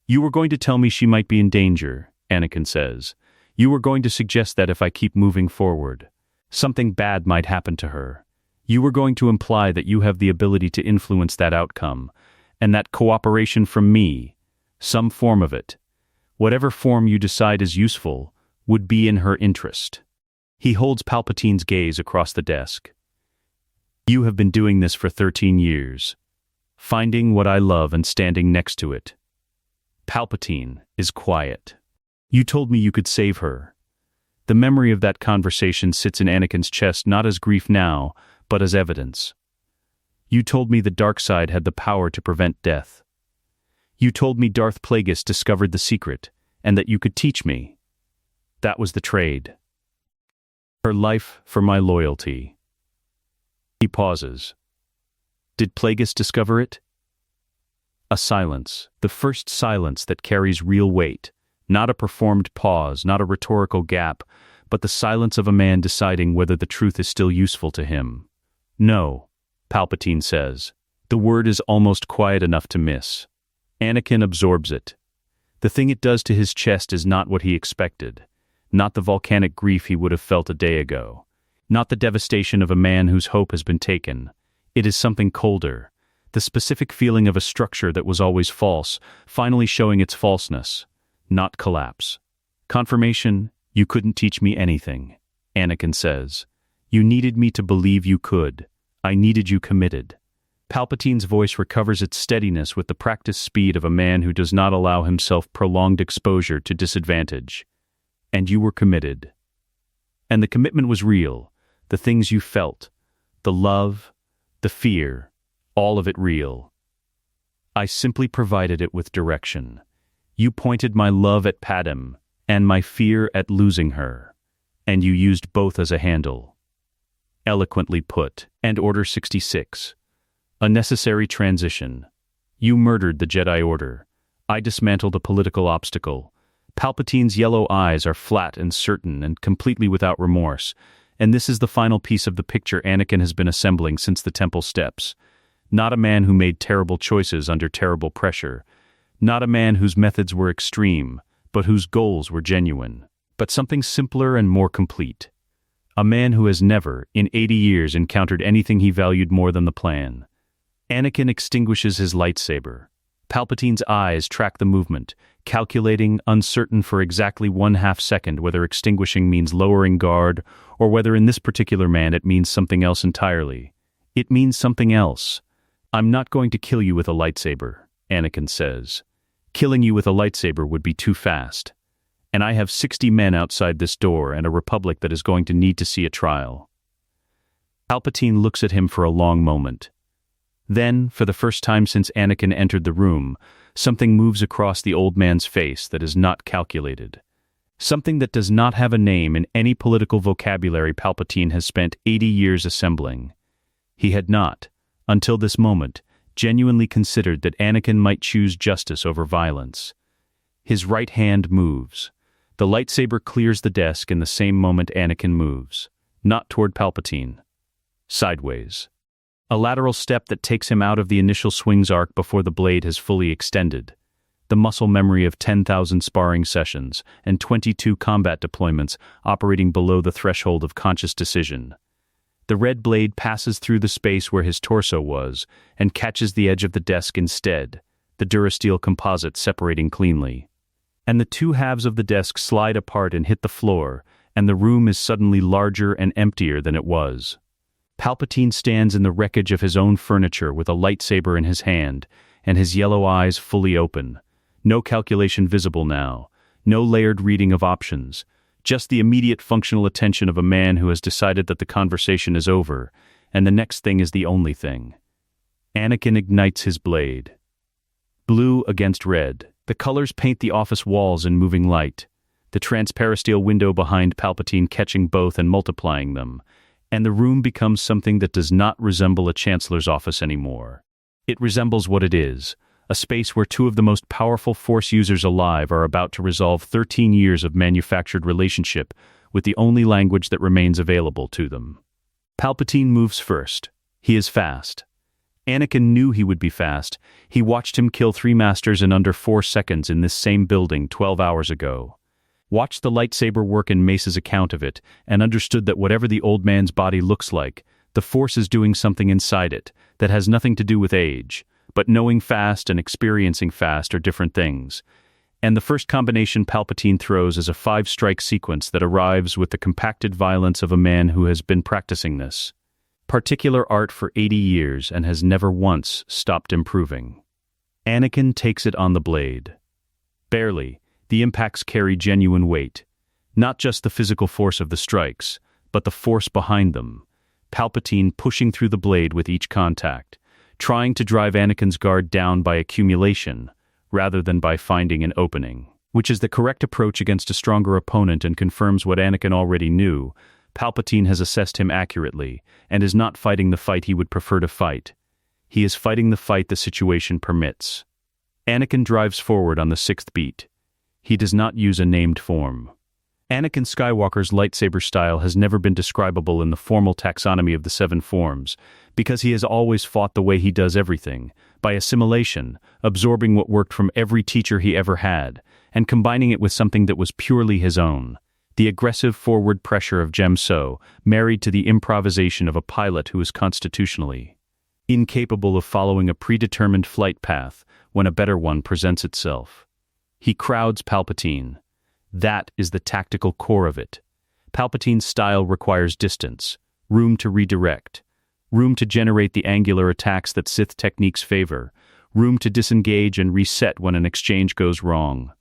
You were going to tell me she might be in danger, Anakin says. You were going to suggest that if I keep moving forward, something bad might happen to her. You were going to imply that you have the ability to influence that outcome, and that cooperation from me, some form of it, whatever form you decide is useful, would be in her interest. He holds Palpatine's gaze across the desk. You have been doing this for 13 years, finding what I love and standing next to it. Palpatine is quiet. You told me you could save her. The memory of that conversation sits in Anakin's chest not as grief now, but as evidence. You told me the dark side had the power to prevent death. You told me Darth Plagueis discovered the secret, and that you could teach me. That was the trade. Her life for my loyalty. He pauses. Did Plagueis discover it? A silence, the first silence that carries real weight, not a performed pause, not a rhetorical gap, but the silence of a man deciding whether the truth is still useful to him. No, Palpatine says. The word is almost quiet enough to miss. Anakin absorbs it. The thing it does to his chest is not what he expected, not the volcanic grief he would have felt a day ago, not the devastation of a man whose hope has been taken. It is something colder, the specific feeling of a structure that was always false, finally showing its falseness, not collapse. Confirmation, you couldn't teach me anything, Anakin says. You needed me to believe you could. I needed you committed. Palpatine's voice recovers its steadiness with the practiced speed of a man who does not allow himself prolonged exposure to disadvantage. And you were committed. And the commitment was real, the things you felt, the love, the fear, all of it real. I simply provided it with direction. You pointed my love at Padmé, and my fear at losing her, and you used both as a handle. Eloquently put. And Order 66. A necessary transition. You murdered the Jedi Order. I dismantled a political obstacle. Palpatine's yellow eyes are flat and certain and completely without remorse, and this is the final piece of the picture Anakin has been assembling since the temple steps. Not a man who made terrible choices under terrible pressure. Not a man whose methods were extreme, but whose goals were genuine. But something simpler and more complete. A man who has never, in 80 years, encountered anything he valued more than the plan. Anakin extinguishes his lightsaber. Palpatine's eyes track the movement, calculating, uncertain for exactly 1/2 second whether extinguishing means lowering guard, or whether in this particular man it means something else entirely. It means something else. "I'm not going to kill you with a lightsaber," Anakin says. "Killing you with a lightsaber would be too fast. And I have 60 men outside this door and a republic that is going to need to see a trial." Palpatine looks at him for a long moment. Then, for the first time since Anakin entered the room, something moves across the old man's face that is not calculated. Something that does not have a name in any political vocabulary Palpatine has spent 80 years assembling. He had not, until this moment, genuinely considered that Anakin might choose justice over violence. His right hand moves. The lightsaber clears the desk in the same moment Anakin moves. Not toward Palpatine. Sideways. A lateral step that takes him out of the initial swing's arc before the blade has fully extended. The muscle memory of 10,000 sparring sessions and 22 combat deployments operating below the threshold of conscious decision. The red blade passes through the space where his torso was and catches the edge of the desk instead, the durasteel composite separating cleanly. And the two halves of the desk slide apart and hit the floor, and the room is suddenly larger and emptier than it was. Palpatine stands in the wreckage of his own furniture with a lightsaber in his hand, and his yellow eyes fully open. No calculation visible now, no layered reading of options, just the immediate functional attention of a man who has decided that the conversation is over, and the next thing is the only thing. Anakin ignites his blade. Blue against red. The colors paint the office walls in moving light, the transparisteel window behind Palpatine catching both and multiplying them, and the room becomes something that does not resemble a chancellor's office anymore. It resembles what it is, a space where two of the most powerful Force users alive are about to resolve 13 years of manufactured relationship with the only language that remains available to them. Palpatine moves first. He is fast. Anakin knew he would be fast. He watched him kill 3 masters in under 4 seconds in this same building 12 hours ago. Watched the lightsaber work in Mace's account of it, and understood that whatever the old man's body looks like, the Force is doing something inside it that has nothing to do with age, but knowing fast and experiencing fast are different things. And the first combination Palpatine throws is a 5-strike sequence that arrives with the compacted violence of a man who has been practicing this particular art for 80 years and has never once stopped improving. Anakin takes it on the blade. Barely. The impacts carry genuine weight. Not just the physical force of the strikes, but the force behind them. Palpatine pushing through the blade with each contact, trying to drive Anakin's guard down by accumulation, rather than by finding an opening. Which is the correct approach against a stronger opponent and confirms what Anakin already knew. Palpatine has assessed him accurately, and is not fighting the fight he would prefer to fight. He is fighting the fight the situation permits. Anakin drives forward on the 6th beat. He does not use a named form. Anakin Skywalker's lightsaber style has never been describable in the formal taxonomy of the 7 forms, because he has always fought the way he does everything, by assimilation, absorbing what worked from every teacher he ever had, and combining it with something that was purely his own. The aggressive forward pressure of Jem-So, married to the improvisation of a pilot who is constitutionally incapable of following a predetermined flight path when a better one presents itself. He crowds Palpatine. That is the tactical core of it. Palpatine's style requires distance, room to redirect, room to generate the angular attacks that Sith techniques favor, room to disengage and reset when an exchange goes wrong.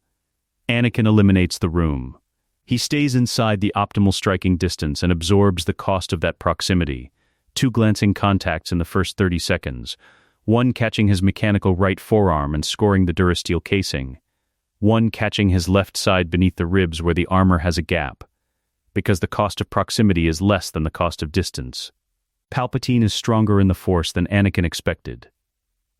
Anakin eliminates the room. He stays inside the optimal striking distance and absorbs the cost of that proximity. 2 glancing contacts in the first 30 seconds, one catching his mechanical right forearm and scoring the durasteel casing, one catching his left side beneath the ribs where the armor has a gap, because the cost of proximity is less than the cost of distance. Palpatine is stronger in the Force than Anakin expected.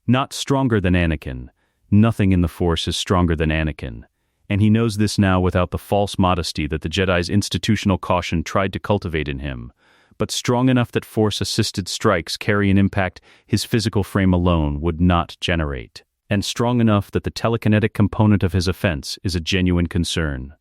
Not stronger than Anakin. Nothing in the Force is stronger than Anakin, and he knows this now without the false modesty that the Jedi's institutional caution tried to cultivate in him, but strong enough that Force-assisted strikes carry an impact his physical frame alone would not generate, and strong enough that the telekinetic component of his offense is a genuine concern.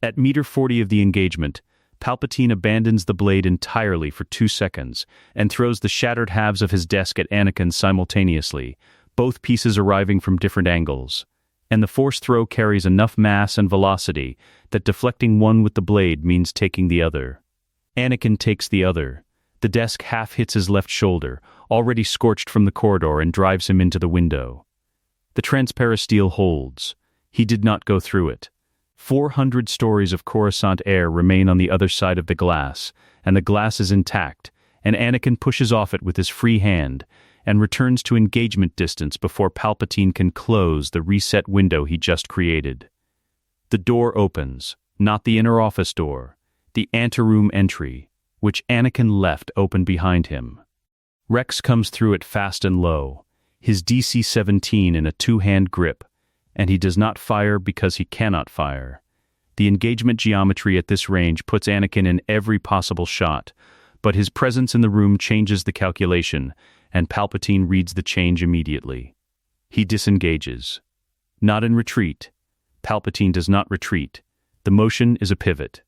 At meter 40 of the engagement, Palpatine abandons the blade entirely for 2 seconds and throws the shattered halves of his desk at Anakin simultaneously, both pieces arriving from different angles. And the force throw carries enough mass and velocity that deflecting one with the blade means taking the other. Anakin takes the other. The desk half hits his left shoulder, already scorched from the corridor, and drives him into the window. The transparisteel holds. He did not go through it. 400 stories of Coruscant air remain on the other side of the glass, and the glass is intact, and Anakin pushes off it with his free hand, and returns to engagement distance before Palpatine can close the reset window he just created. The door opens, not the inner office door, the anteroom entry, which Anakin left open behind him. Rex comes through it fast and low, his DC-17 in a two-hand grip, and he does not fire because he cannot fire. The engagement geometry at this range puts Anakin in every possible shot, but his presence in the room changes the calculation, and Palpatine reads the change immediately. He disengages. Not in retreat. Palpatine does not retreat. The motion is a pivot.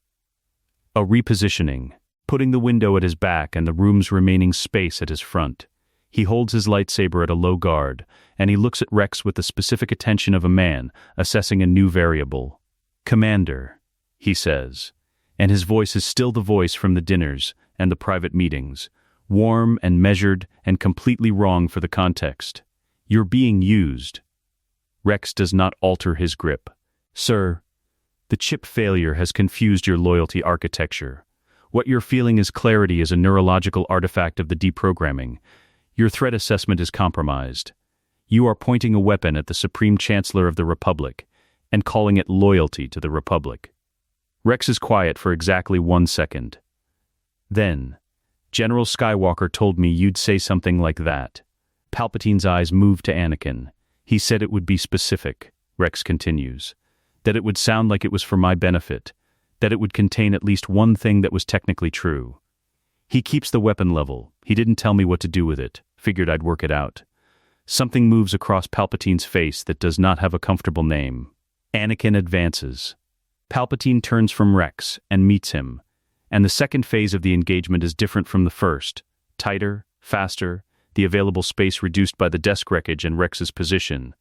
A repositioning, putting the window at his back and the room's remaining space at his front. He holds his lightsaber at a low guard, and he looks at Rex with the specific attention of a man assessing a new variable. "Commander," he says, and his voice is still the voice from the dinners and the private meetings, warm and measured and completely wrong for the context. "You're being used." Rex does not alter his grip. "Sir, the chip failure has confused your loyalty architecture. What you're feeling as clarity is a neurological artifact of the deprogramming. Your threat assessment is compromised. You are pointing a weapon at the Supreme Chancellor of the Republic and calling it loyalty to the Republic." Rex is quiet for exactly 1 second. Then, "General Skywalker told me you'd say something like that." Palpatine's eyes move to Anakin. "He said it would be specific," Rex continues. "That it would sound like it was for my benefit. That it would contain at least one thing that was technically true. He keeps the weapon level. He didn't tell me what to do with it. Figured I'd work it out." Something moves across Palpatine's face that does not have a comfortable name. Anakin advances. Palpatine turns from Rex and meets him, and the second phase of the engagement is different from the first. Tighter, faster, the available space reduced by the desk wreckage and Rex's position,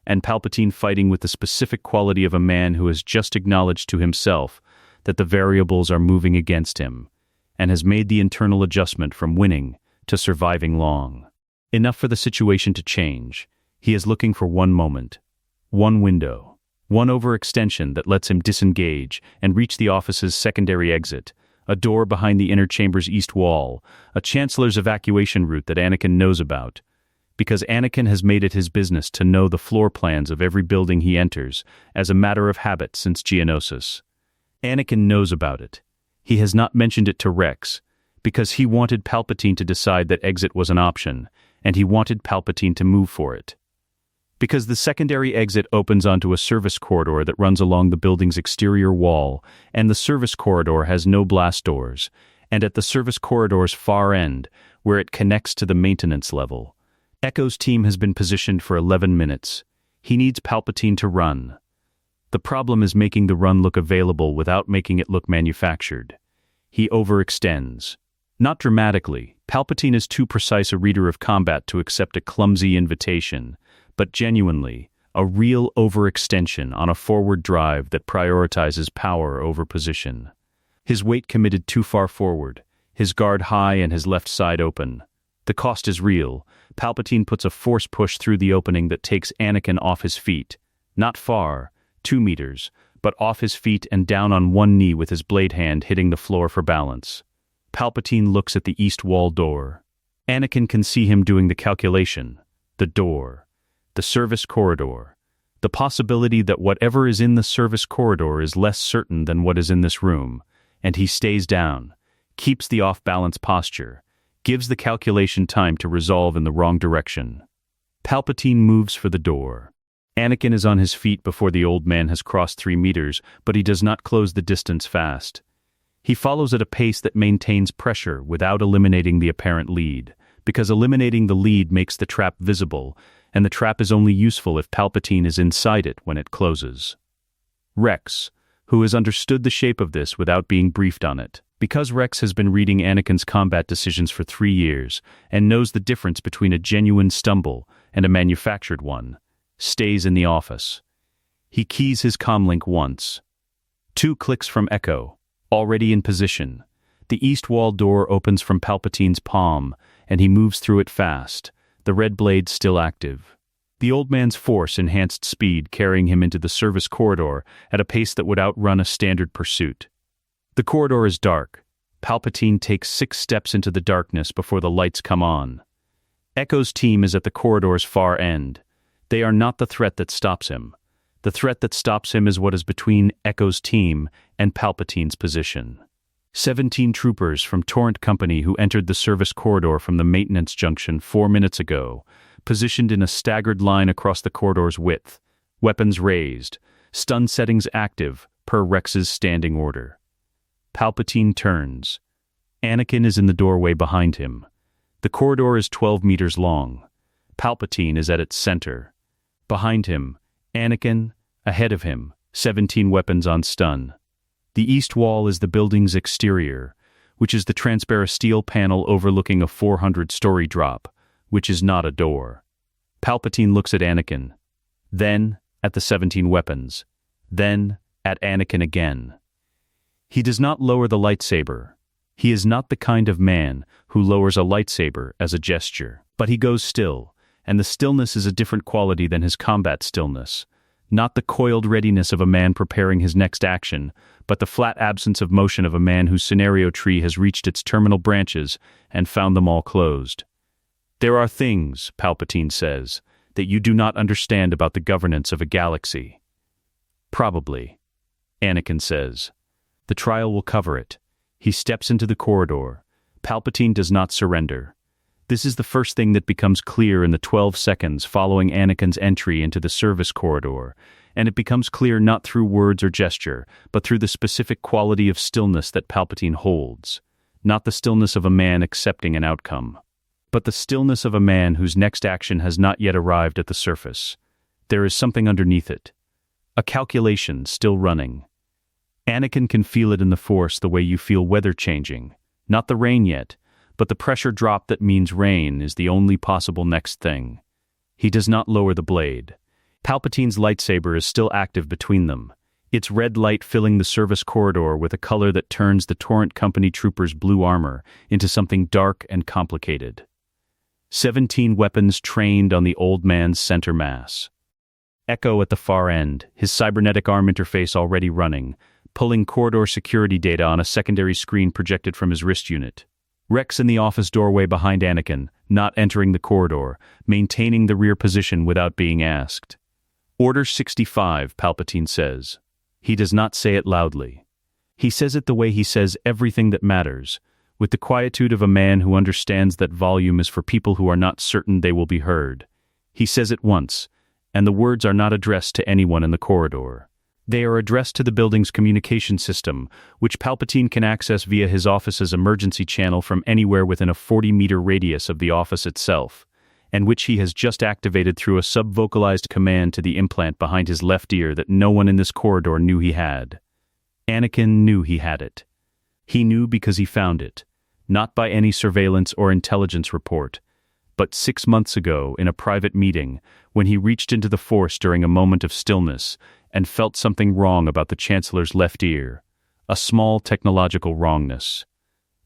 and Palpatine fighting with the specific quality of a man who has just acknowledged to himself that the variables are moving against him, and has made the internal adjustment from winning to surviving long. Enough for the situation to change. He is looking for one moment, one window, one overextension that lets him disengage and reach the office's secondary exit, a door behind the inner chamber's east wall, a Chancellor's evacuation route that Anakin knows about, because Anakin has made it his business to know the floor plans of every building he enters as a matter of habit since Geonosis. Anakin knows about it. He has not mentioned it to Rex, because he wanted Palpatine to decide that exit was an option, and he wanted Palpatine to move for it. Because the secondary exit opens onto a service corridor that runs along the building's exterior wall, and the service corridor has no blast doors, and at the service corridor's far end, where it connects to the maintenance level, Echo's team has been positioned for 11 minutes. He needs Palpatine to run. The problem is making the run look available without making it look manufactured. He overextends. Not dramatically. Palpatine is too precise a reader of combat to accept a clumsy invitation, but genuinely, a real overextension on a forward drive that prioritizes power over position. His weight committed too far forward, his guard high and his left side open. The cost is real. Palpatine puts a force push through the opening that takes Anakin off his feet. Not far, 2 meters, but off his feet and down on one knee with his blade hand hitting the floor for balance. Palpatine looks at the east wall door. Anakin can see him doing the calculation. The door. The service corridor. The possibility that whatever is in the service corridor is less certain than what is in this room, and he stays down, keeps the off-balance posture, gives the calculation time to resolve in the wrong direction. Palpatine moves for the door. Anakin is on his feet before the old man has crossed 3 meters, but he does not close the distance fast. He follows at a pace that maintains pressure without eliminating the apparent lead, because eliminating the lead makes the trap visible, and the trap is only useful if Palpatine is inside it when it closes. Rex, who has understood the shape of this without being briefed on it. Because Rex has been reading Anakin's combat decisions for 3 years and knows the difference between a genuine stumble and a manufactured one, stays in the office. He keys his comlink once. 2 clicks from Echo, already in position. The east wall door opens from Palpatine's palm, and he moves through it fast, the red blade still active. The old man's force enhanced speed carrying him into the service corridor at a pace that would outrun a standard pursuit. The corridor is dark. Palpatine takes 6 steps into the darkness before the lights come on. Echo's team is at the corridor's far end. They are not the threat that stops him. The threat that stops him is what is between Echo's team and Palpatine's position. 17 troopers from Torrent Company who entered the service corridor from the maintenance junction 4 minutes ago, positioned in a staggered line across the corridor's width, weapons raised, stun settings active per Rex's standing order. Palpatine turns. Anakin is in the doorway behind him. The corridor is 12 meters long. Palpatine is at its center. Behind him, Anakin, ahead of him, 17 weapons on stun. The east wall is the building's exterior, which is the transparent steel panel overlooking a 400-story drop, which is not a door. Palpatine looks at Anakin, then at the 17 weapons, then at Anakin again. He does not lower the lightsaber. He is not the kind of man who lowers a lightsaber as a gesture. But he goes still, and the stillness is a different quality than his combat stillness. Not the coiled readiness of a man preparing his next action, but the flat absence of motion of a man whose scenario tree has reached its terminal branches and found them all closed. There are things, Palpatine says, that you do not understand about the governance of a galaxy. Probably, Anakin says. The trial will cover it. He steps into the corridor. Palpatine does not surrender. This is the first thing that becomes clear in the 12 seconds following Anakin's entry into the service corridor, and it becomes clear not through words or gesture, but through the specific quality of stillness that Palpatine holds. Not the stillness of a man accepting an outcome, but the stillness of a man whose next action has not yet arrived at the surface. There is something underneath it. A calculation still running. Anakin can feel it in the Force the way you feel weather changing. Not the rain yet, but the pressure drop that means rain is the only possible next thing. He does not lower the blade. Palpatine's lightsaber is still active between them, its red light filling the service corridor with a color that turns the Torrent Company troopers' blue armor into something dark and complicated. 17 weapons trained on the old man's center mass. Echo at the far end, his cybernetic arm interface already running, pulling corridor security data on a secondary screen projected from his wrist unit. Rex in the office doorway behind Anakin, not entering the corridor, maintaining the rear position without being asked. Order 65, Palpatine says. He does not say it loudly. He says it the way he says everything that matters, with the quietude of a man who understands that volume is for people who are not certain they will be heard. He says it once, and the words are not addressed to anyone in the corridor. They are addressed to the building's communication system, which Palpatine can access via his office's emergency channel from anywhere within a 40-meter radius of the office itself, and which he has just activated through a sub-vocalized command to the implant behind his left ear that no one in this corridor knew he had. Anakin knew he had it. He knew because he found it, not by any surveillance or intelligence report, but 6 months ago in a private meeting when he reached into the Force during a moment of stillness and felt something wrong about the Chancellor's left ear, a small technological wrongness.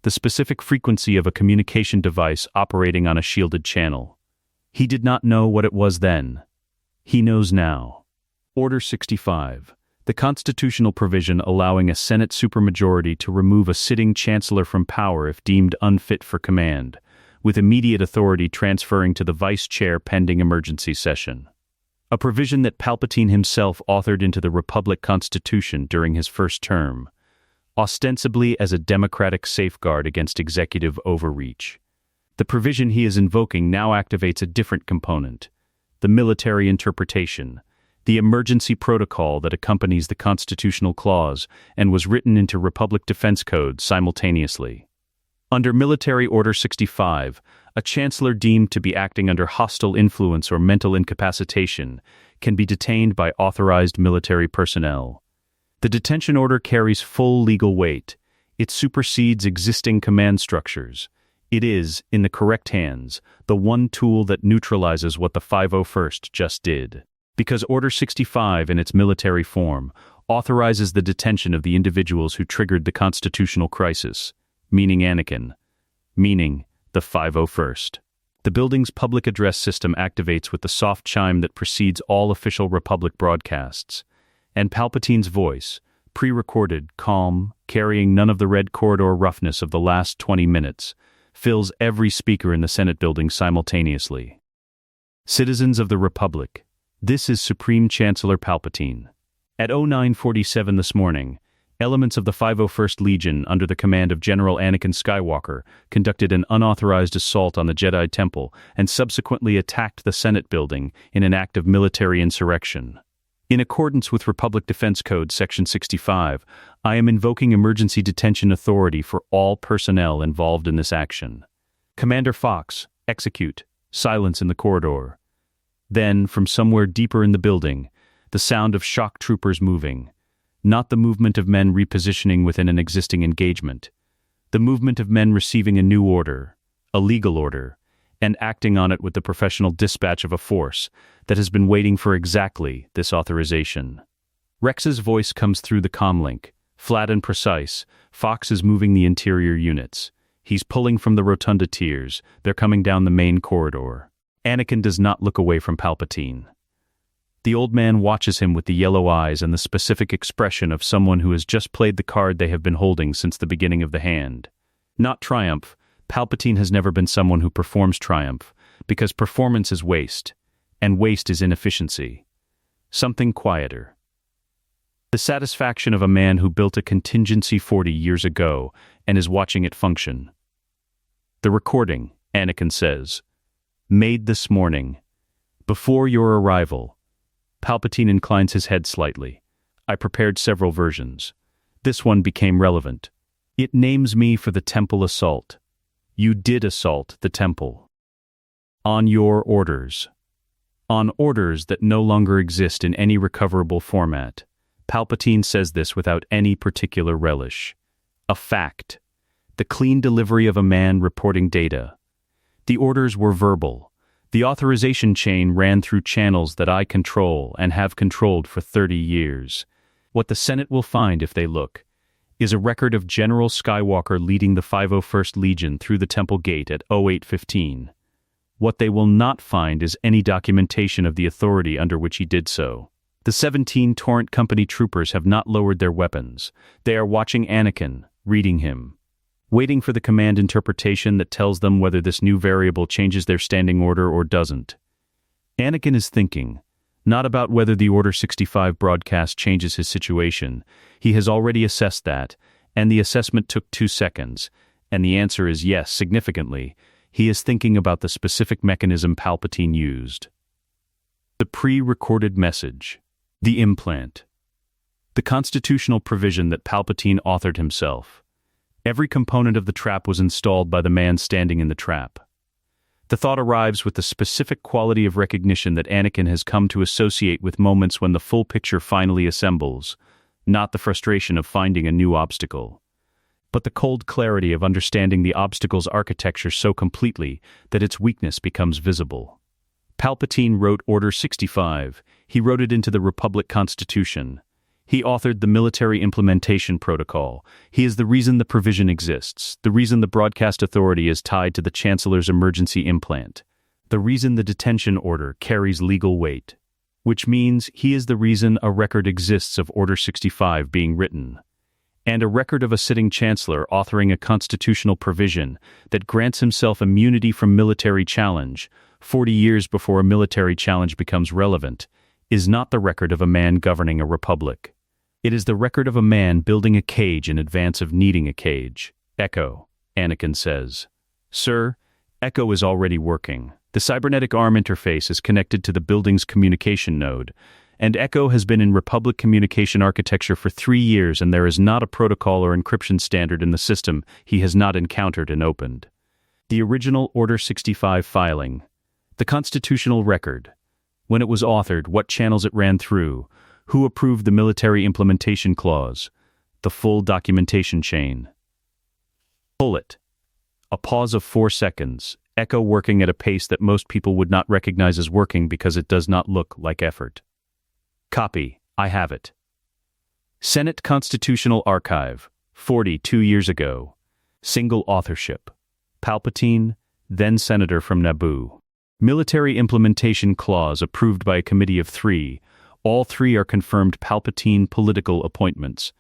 The specific frequency of a communication device operating on a shielded channel. He did not know what it was then. He knows now. Order 65, the constitutional provision allowing a Senate supermajority to remove a sitting chancellor from power if deemed unfit for command, with immediate authority transferring to the vice chair pending emergency session. A provision that Palpatine himself authored into the Republic Constitution during his first term, ostensibly as a democratic safeguard against executive overreach. The provision he is invoking now activates a different component, the military interpretation, the emergency protocol that accompanies the constitutional clause and was written into Republic Defense Code simultaneously. Under Military Order 65, a chancellor deemed to be acting under hostile influence or mental incapacitation can be detained by authorized military personnel. The detention order carries full legal weight. It supersedes existing command structures. It is, in the correct hands, the one tool that neutralizes what the 501st just did. Because Order 65 in its military form authorizes the detention of the individuals who triggered the constitutional crisis, meaning Anakin, meaning the 501st. The building's public address system activates with the soft chime that precedes all official Republic broadcasts, and Palpatine's voice, pre-recorded, calm, carrying none of the red corridor roughness of the last 20 minutes, fills every speaker in the Senate building simultaneously. Citizens of the Republic, this is Supreme Chancellor Palpatine. At 09:47 this morning, elements of the 501st Legion under the command of General Anakin Skywalker conducted an unauthorized assault on the Jedi Temple and subsequently attacked the Senate building in an act of military insurrection. In accordance with Republic Defense Code Section 65, I am invoking emergency detention authority for all personnel involved in this action. Commander Fox, execute. Silence in the corridor. Then, from somewhere deeper in the building, the sound of shock troopers moving. Not the movement of men repositioning within an existing engagement. The movement of men receiving a new order, a legal order, and acting on it with the professional dispatch of a force that has been waiting for exactly this authorization. Rex's voice comes through the comlink, flat and precise. Fox is moving the interior units. He's pulling from the rotunda tiers. They're coming down the main corridor. Anakin does not look away from Palpatine. The old man watches him with the yellow eyes and the specific expression of someone who has just played the card they have been holding since the beginning of the hand. Not triumph. Palpatine has never been someone who performs triumph, because performance is waste, and waste is inefficiency. Something quieter. The satisfaction of a man who built a contingency 40 years ago and is watching it function. The recording, Anakin says, made this morning, before your arrival. Palpatine inclines his head slightly. I prepared several versions. This one became relevant. It names me for the temple assault. You did assault the temple. On your orders. On orders that no longer exist in any recoverable format. Palpatine says this without any particular relish. A fact. The clean delivery of a man reporting data. The orders were verbal. The authorization chain ran through channels that I control and have controlled for 30 years. What the Senate will find if they look is a record of General Skywalker leading the 501st Legion through the Temple Gate at 08:15. What they will not find is any documentation of the authority under which he did so. The 17 Torrent Company troopers have not lowered their weapons. They are watching Anakin, reading him, waiting for the command interpretation that tells them whether this new variable changes their standing order or doesn't. Anakin is thinking, not about whether the Order 65 broadcast changes his situation. He has already assessed that, and the assessment took 2 seconds, and the answer is yes, significantly. He is thinking about the specific mechanism Palpatine used. The pre-recorded message. The implant. The constitutional provision that Palpatine authored himself. Every component of the trap was installed by the man standing in the trap. The thought arrives with the specific quality of recognition that Anakin has come to associate with moments when the full picture finally assembles, not the frustration of finding a new obstacle, but the cold clarity of understanding the obstacle's architecture so completely that its weakness becomes visible. Palpatine wrote Order 65. He wrote it into the Republic Constitution. He authored the Military Implementation Protocol. He is the reason the provision exists, the reason the broadcast authority is tied to the Chancellor's emergency implant, the reason the detention order carries legal weight, which means he is the reason a record exists of Order 65 being written, and a record of a sitting Chancellor authoring a constitutional provision that grants himself immunity from military challenge 40 years before a military challenge becomes relevant, is not the record of a man governing a republic. It is the record of a man building a cage in advance of needing a cage. Echo, Anakin says. Sir, Echo is already working. The cybernetic arm interface is connected to the building's communication node, and Echo has been in Republic communication architecture for 3 years, and there is not a protocol or encryption standard in the system he has not encountered and opened. The original Order 65 filing. The constitutional record. When it was authored, what channels it ran through, Who approved the military implementation clause? The full documentation chain. Pull it. A pause of 4 seconds, Echo working at a pace that most people would not recognize as working because it does not look like effort. Copy. I have it. Senate Constitutional Archive, 42 years ago. Single authorship. Palpatine, then Senator from Naboo. Military Implementation Clause approved by a committee of 3. All 3 are confirmed Palpatine political appointments.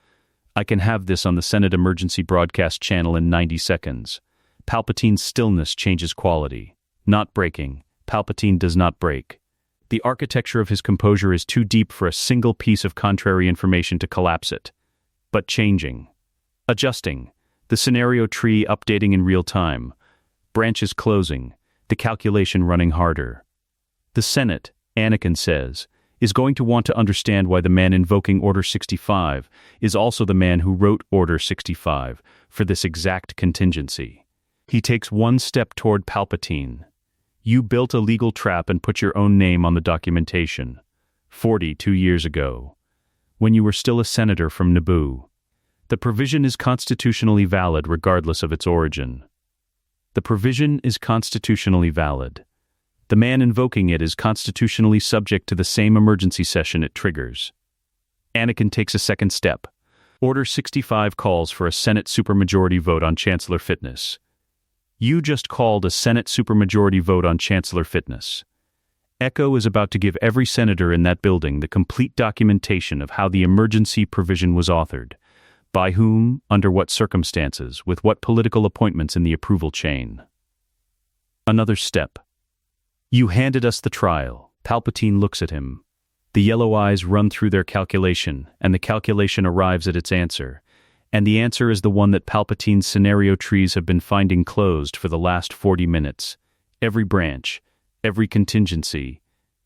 I can have this on the Senate Emergency Broadcast Channel in 90 seconds. Palpatine's stillness changes quality. Not breaking. Palpatine does not break. The architecture of his composure is too deep for a single piece of contrary information to collapse it. But changing. Adjusting. The scenario tree updating in real time. Branches closing. The calculation running harder. The Senate, Anakin says, is going to want to understand why the man invoking Order 65 is also the man who wrote Order 65 for this exact contingency. He takes one step toward Palpatine. You built a legal trap and put your own name on the documentation. 42 years ago. When you were still a senator from Naboo. The provision is constitutionally valid regardless of its origin. The provision is constitutionally valid. The man invoking it is constitutionally subject to the same emergency session it triggers. Anakin takes a second step. Order 65 calls for a Senate supermajority vote on Chancellor fitness. You just called a Senate supermajority vote on Chancellor fitness. Echo is about to give every senator in that building the complete documentation of how the emergency provision was authored, by whom, under what circumstances, with what political appointments in the approval chain. Another step. You handed us the trial. Palpatine looks at him. The yellow eyes run through their calculation, and the calculation arrives at its answer. And the answer is the one that Palpatine's scenario trees have been finding closed for the last 40 minutes. Every branch, every contingency,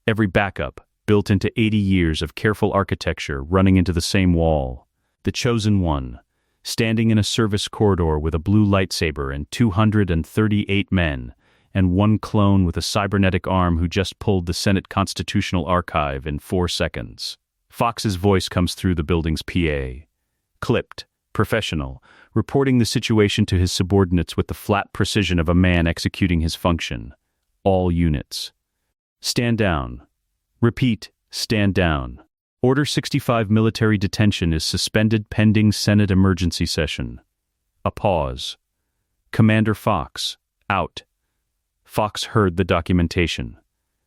every backup, built into 80 years of careful architecture running into the same wall. The chosen one, standing in a service corridor with a blue lightsaber and 238 men, and one clone with a cybernetic arm who just pulled the Senate Constitutional Archive in 4 seconds. Fox's voice comes through the building's PA. Clipped. Professional, reporting the situation to his subordinates with the flat precision of a man executing his function. All units. Stand down. Repeat, stand down. Order 65 military detention is suspended pending Senate emergency session. A pause. Commander Fox, out. Fox heard the documentation.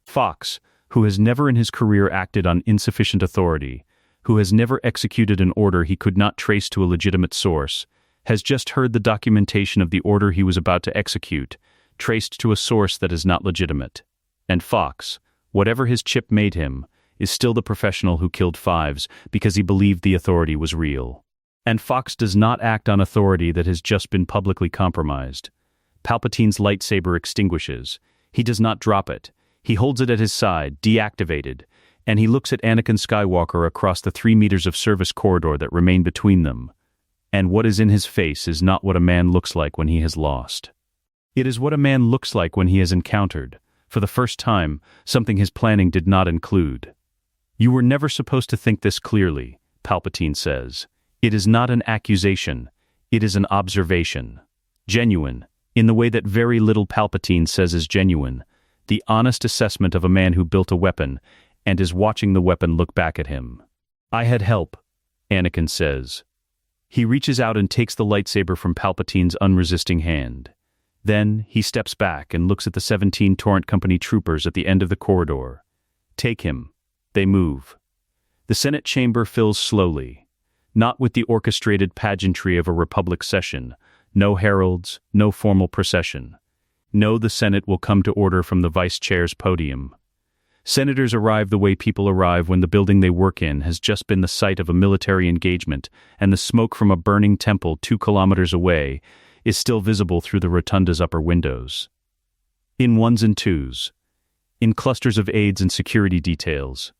Fox, who has never in his career acted on insufficient authority, who has never executed an order he could not trace to a legitimate source, has just heard the documentation of the order he was about to execute, traced to a source that is not legitimate. And Fox, whatever his chip made him, is still the professional who killed Fives because he believed the authority was real. And Fox does not act on authority that has just been publicly compromised. Palpatine's lightsaber extinguishes. He does not drop it. He holds it at his side, deactivated, and he looks at Anakin Skywalker across the 3 meters of service corridor that remain between them. And what is in his face is not what a man looks like when he has lost. It is what a man looks like when he has encountered, for the first time, something his planning did not include. You were never supposed to think this clearly, Palpatine says. It is not an accusation. It is an observation. Genuine, in the way that very little Palpatine says is genuine. The honest assessment of a man who built a weapon and is watching the weapon look back at him. I had help, Anakin says. He reaches out and takes the lightsaber from Palpatine's unresisting hand. Then, he steps back and looks at the 17 Torrent Company troopers at the end of the corridor. Take him. They move. The Senate chamber fills slowly, not with the orchestrated pageantry of a Republic session. No heralds, no formal procession. No, the Senate will come to order from the Vice Chair's podium. Senators arrive the way people arrive when the building they work in has just been the site of a military engagement, and the smoke from a burning temple 2 kilometers away is still visible through the rotunda's upper windows. In ones and twos. In clusters of aides and security details.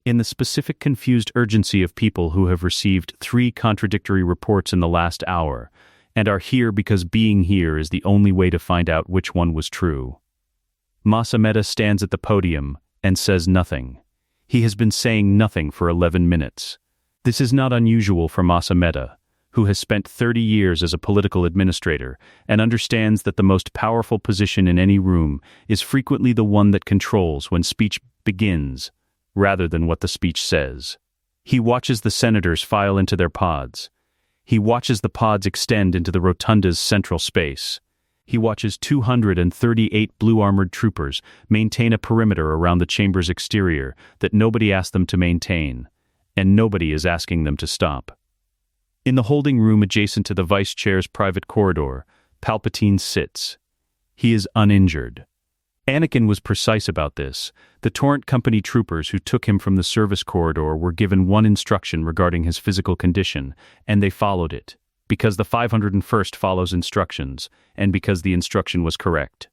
In the specific confused urgency of people who have received 3 contradictory reports in the last hour, and are here because being here is the only way to find out which one was true. Mas Amedda stands at the podium and says nothing. He has been saying nothing for 11 minutes. This is not unusual for Mace Windu, who has spent 30 years as a political administrator and understands that the most powerful position in any room is frequently the one that controls when speech begins, rather than what the speech says. He watches the senators file into their pods. He watches the pods extend into the rotunda's central space. He watches 238 blue-armored troopers maintain a perimeter around the chamber's exterior that nobody asked them to maintain, and nobody is asking them to stop. In the holding room adjacent to the vice chair's private corridor, Palpatine sits. He is uninjured. Anakin was precise about this. The Torrent Company troopers who took him from the service corridor were given one instruction regarding his physical condition, and they followed it, because the 501st follows instructions, and because the instruction was correct.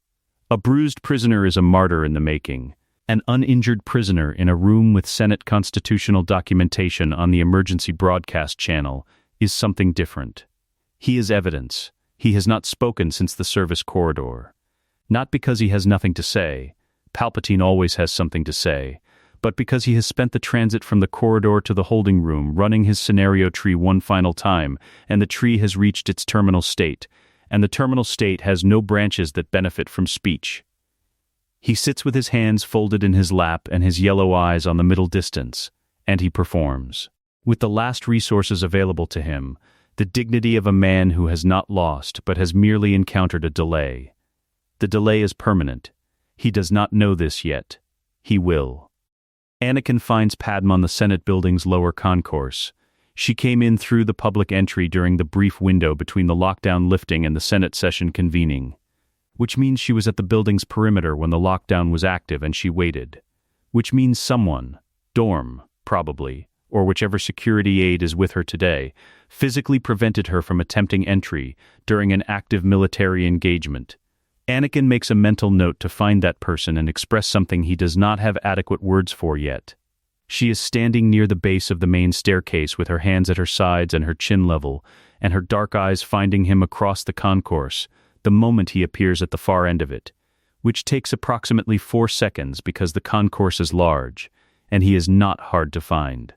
A bruised prisoner is a martyr in the making. An uninjured prisoner in a room with Senate constitutional documentation on the emergency broadcast channel is something different. He is evidence. He has not spoken since the service corridor. Not because he has nothing to say. Palpatine always has something to say, but because he has spent the transit from the corridor to the holding room running his scenario tree one final time, and the tree has reached its terminal state, and the terminal state has no branches that benefit from speech. He sits with his hands folded in his lap and his yellow eyes on the middle distance, and he performs. With the last resources available to him, the dignity of a man who has not lost but has merely encountered a delay. The delay is permanent. He does not know this yet. He will. Anakin finds Padmé on the Senate building's lower concourse. She came in through the public entry during the brief window between the lockdown lifting and the Senate session convening, which means she was at the building's perimeter when the lockdown was active and she waited. Which means someone, Dorm, probably, or whichever security aide is with her today, physically prevented her from attempting entry during an active military engagement. Anakin makes a mental note to find that person and express something he does not have adequate words for yet. She is standing near the base of the main staircase with her hands at her sides and her chin level, and her dark eyes finding him across the concourse the moment he appears at the far end of it, which takes approximately 4 seconds because the concourse is large, and he is not hard to find.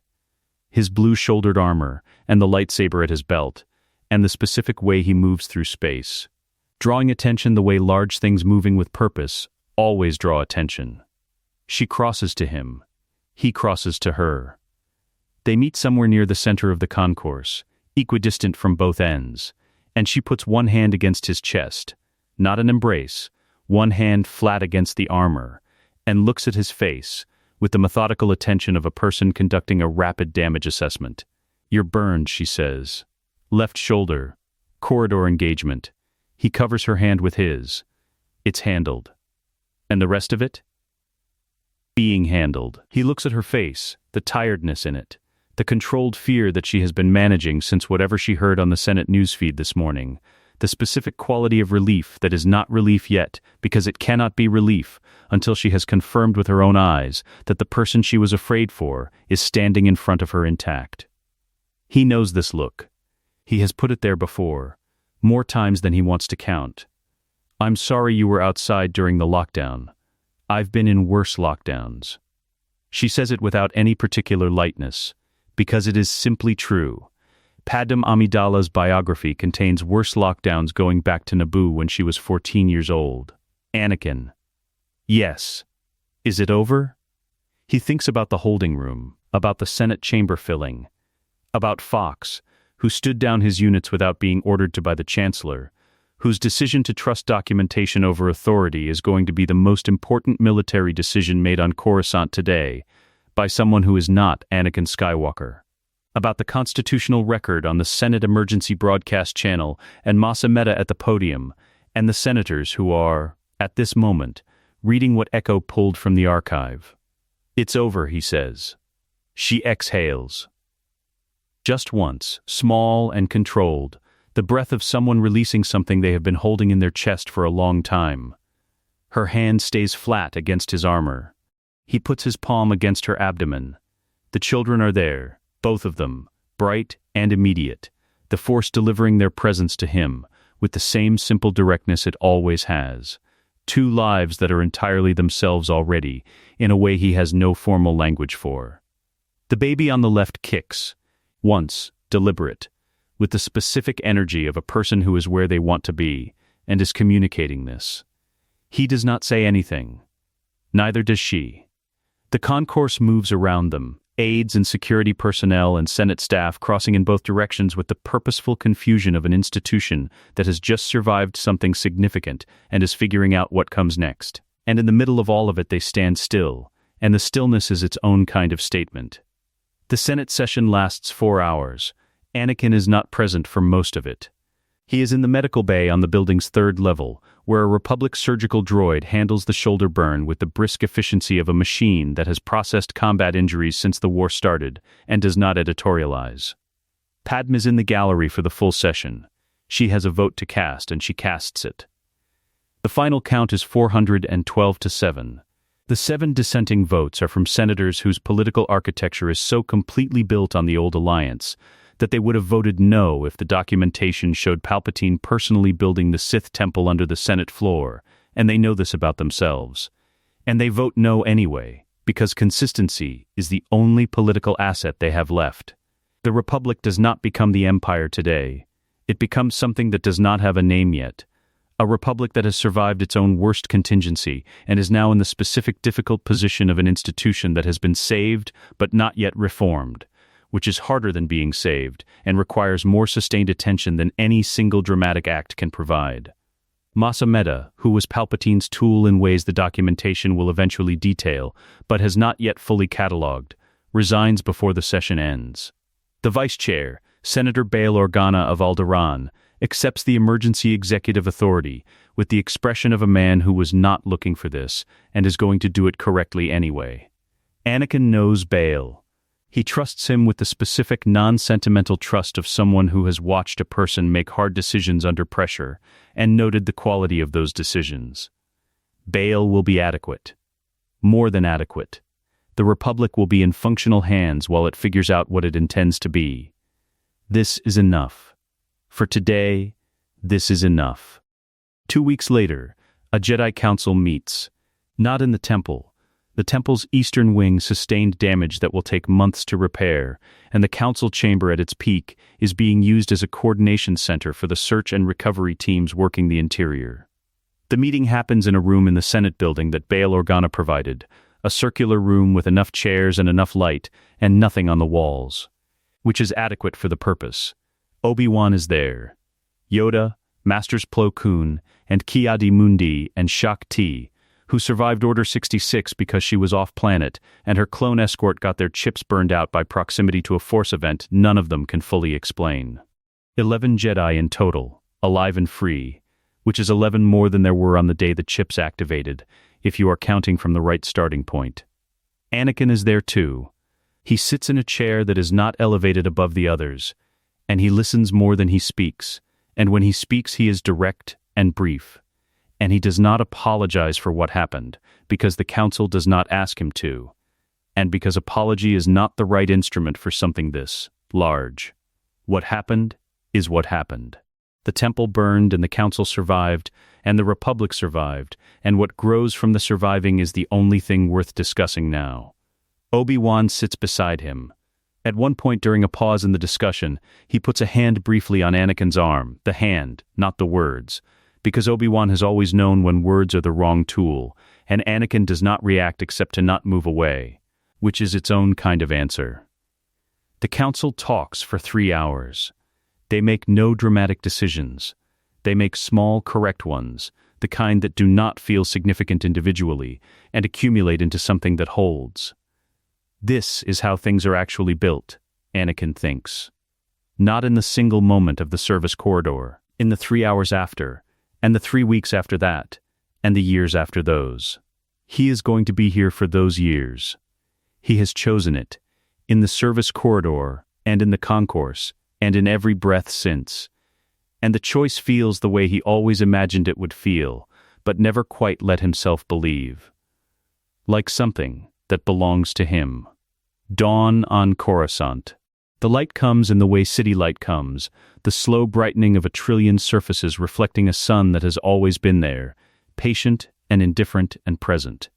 His blue-shouldered armor, and the lightsaber at his belt, and the specific way he moves through space. Drawing attention the way large things moving with purpose always draw attention. She crosses to him. He crosses to her. They meet somewhere near the center of the concourse, equidistant from both ends, and she puts one hand against his chest, not an embrace, one hand flat against the armor, and looks at his face with the methodical attention of a person conducting a rapid damage assessment. "You're burned," she says. Left shoulder, corridor engagement. He covers her hand with his. It's handled. And the rest of it? Being handled. He looks at her face, the tiredness in it, the controlled fear that she has been managing since whatever she heard on the Senate newsfeed this morning, the specific quality of relief that is not relief yet because it cannot be relief until she has confirmed with her own eyes that the person she was afraid for is standing in front of her intact. He knows this look. He has put it there before. More times than he wants to count. "I'm sorry you were outside during the lockdown. I've been in worse lockdowns." She says it without any particular lightness, because it is simply true. Padmé Amidala's biography contains worse lockdowns going back to Naboo when she was 14 years old. Anakin. Yes. Is it over? He thinks about the holding room, about the Senate chamber filling, about Fox, who stood down his units without being ordered to by the Chancellor, whose decision to trust documentation over authority is going to be the most important military decision made on Coruscant today, by someone who is not Anakin Skywalker. About the constitutional record on the Senate emergency broadcast channel and Mace Windu at the podium, and the senators who are, at this moment, reading what Echo pulled from the archive. "It's over," he says. She exhales. Just once, small and controlled, the breath of someone releasing something they have been holding in their chest for a long time. Her hand stays flat against his armor. He puts his palm against her abdomen. The children are there, both of them, bright and immediate, the Force delivering their presence to him, with the same simple directness it always has. 2 lives that are entirely themselves already, in a way he has no formal language for. The baby on the left kicks, once deliberate, with the specific energy of a person who is where they want to be, and is communicating this. He does not say anything. Neither does she. The concourse moves around them, aides and security personnel and Senate staff crossing in both directions with the purposeful confusion of an institution that has just survived something significant and is figuring out what comes next. And in the middle of all of it they stand still, and the stillness is its own kind of statement. The Senate session lasts 4 hours. Anakin is not present for most of it. He is in the medical bay on the building's 3rd level, where a Republic surgical droid handles the shoulder burn with the brisk efficiency of a machine that has processed combat injuries since the war started and does not editorialize. Padmé's in the gallery for the full session. She has a vote to cast, and she casts it. The final count is 412-7. The 7 dissenting votes are from senators whose political architecture is so completely built on the old alliance that they would have voted no if the documentation showed Palpatine personally building the Sith temple under the Senate floor, and they know this about themselves. And they vote no anyway, because consistency is the only political asset they have left. The Republic does not become the Empire today. It becomes something that does not have a name yet. A Republic that has survived its own worst contingency and is now in the specific difficult position of an institution that has been saved but not yet reformed, which is harder than being saved and requires more sustained attention than any single dramatic act can provide. Mace Windu, who was Palpatine's tool in ways the documentation will eventually detail, but has not yet fully catalogued, resigns before the session ends. The vice chair, Senator Bail Organa of Alderaan, accepts the emergency executive authority with the expression of a man who was not looking for this and is going to do it correctly anyway. Anakin knows Bail. He trusts him with the specific non-sentimental trust of someone who has watched a person make hard decisions under pressure and noted the quality of those decisions. Bail will be adequate. More than adequate. The Republic will be in functional hands while it figures out what it intends to be. This is enough. For today, this is enough. 2 weeks later, a Jedi Council meets. Not in the temple. The temple's eastern wing sustained damage that will take months to repair, and the council chamber at its peak is being used as a coordination center for the search and recovery teams working the interior. The meeting happens in a room in the Senate building that Bail Organa provided, a circular room with enough chairs and enough light, and nothing on the walls, which is adequate for the purpose. Obi-Wan is there. Yoda, Masters Plo Koon, and Ki-Adi-Mundi and Shak-Ti, who survived Order 66 because she was off-planet, and her clone escort got their chips burned out by proximity to a Force event none of them can fully explain. 11 Jedi in total, alive and free, which is 11 more than there were on the day the chips activated, if you are counting from the right starting point. Anakin is there too. He sits in a chair that is not elevated above the others, and he listens more than he speaks, and when he speaks he is direct and brief. And he does not apologize for what happened, because the council does not ask him to, and because apology is not the right instrument for something this large. What happened is what happened. The temple burned and the council survived, and the Republic survived, and what grows from the surviving is the only thing worth discussing now. Obi-Wan sits beside him. At one point during a pause in the discussion, he puts a hand briefly on Anakin's arm, the hand, not the words, because Obi-Wan has always known when words are the wrong tool, and Anakin does not react except to not move away, which is its own kind of answer. The council talks for 3 hours. They make no dramatic decisions. They make small, correct ones, the kind that do not feel significant individually, and accumulate into something that holds. This is how things are actually built, Anakin thinks. Not in the single moment of the service corridor, in the 3 hours after, and the 3 weeks after that, and the years after those. He is going to be here for those years. He has chosen it, in the service corridor, and in the concourse, and in every breath since. And the choice feels the way he always imagined it would feel, but never quite let himself believe. Like something that belongs to him. Dawn on Coruscant. The light comes in the way city light comes, the slow brightening of a trillion surfaces reflecting a sun that has always been there, patient and indifferent and present.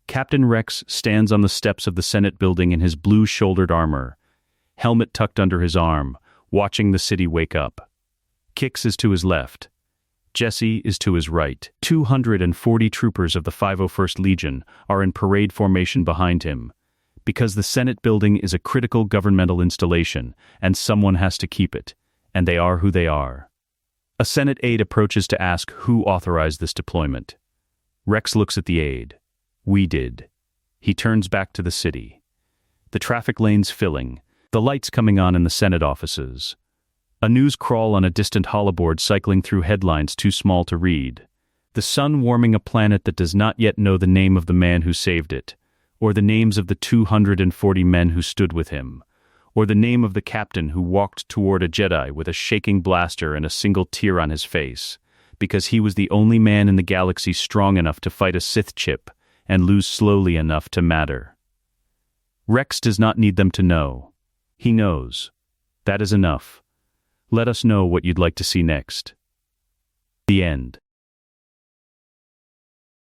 Captain Rex stands on the steps of the Senate building in his blue-shouldered armor, helmet tucked under his arm, watching the city wake up. Kix is to his left. Jesse is to his right. 240 troopers of the 501st Legion are in parade formation behind him, because the Senate building is a critical governmental installation, and someone has to keep it, and they are who they are. A Senate aide approaches to ask who authorized this deployment. Rex looks at the aide. We did. He turns back to the city. The traffic lanes filling, the lights coming on in the Senate offices. A news crawl on a distant holoboard cycling through headlines too small to read. The sun warming a planet that does not yet know the name of the man who saved it, or the names of the 240 men who stood with him, or the name of the captain who walked toward a Jedi with a shaking blaster and a single tear on his face, because he was the only man in the galaxy strong enough to fight a Sith chip and lose slowly enough to matter. Rex does not need them to know. He knows. That is enough. Let us know what you'd like to see next. The end.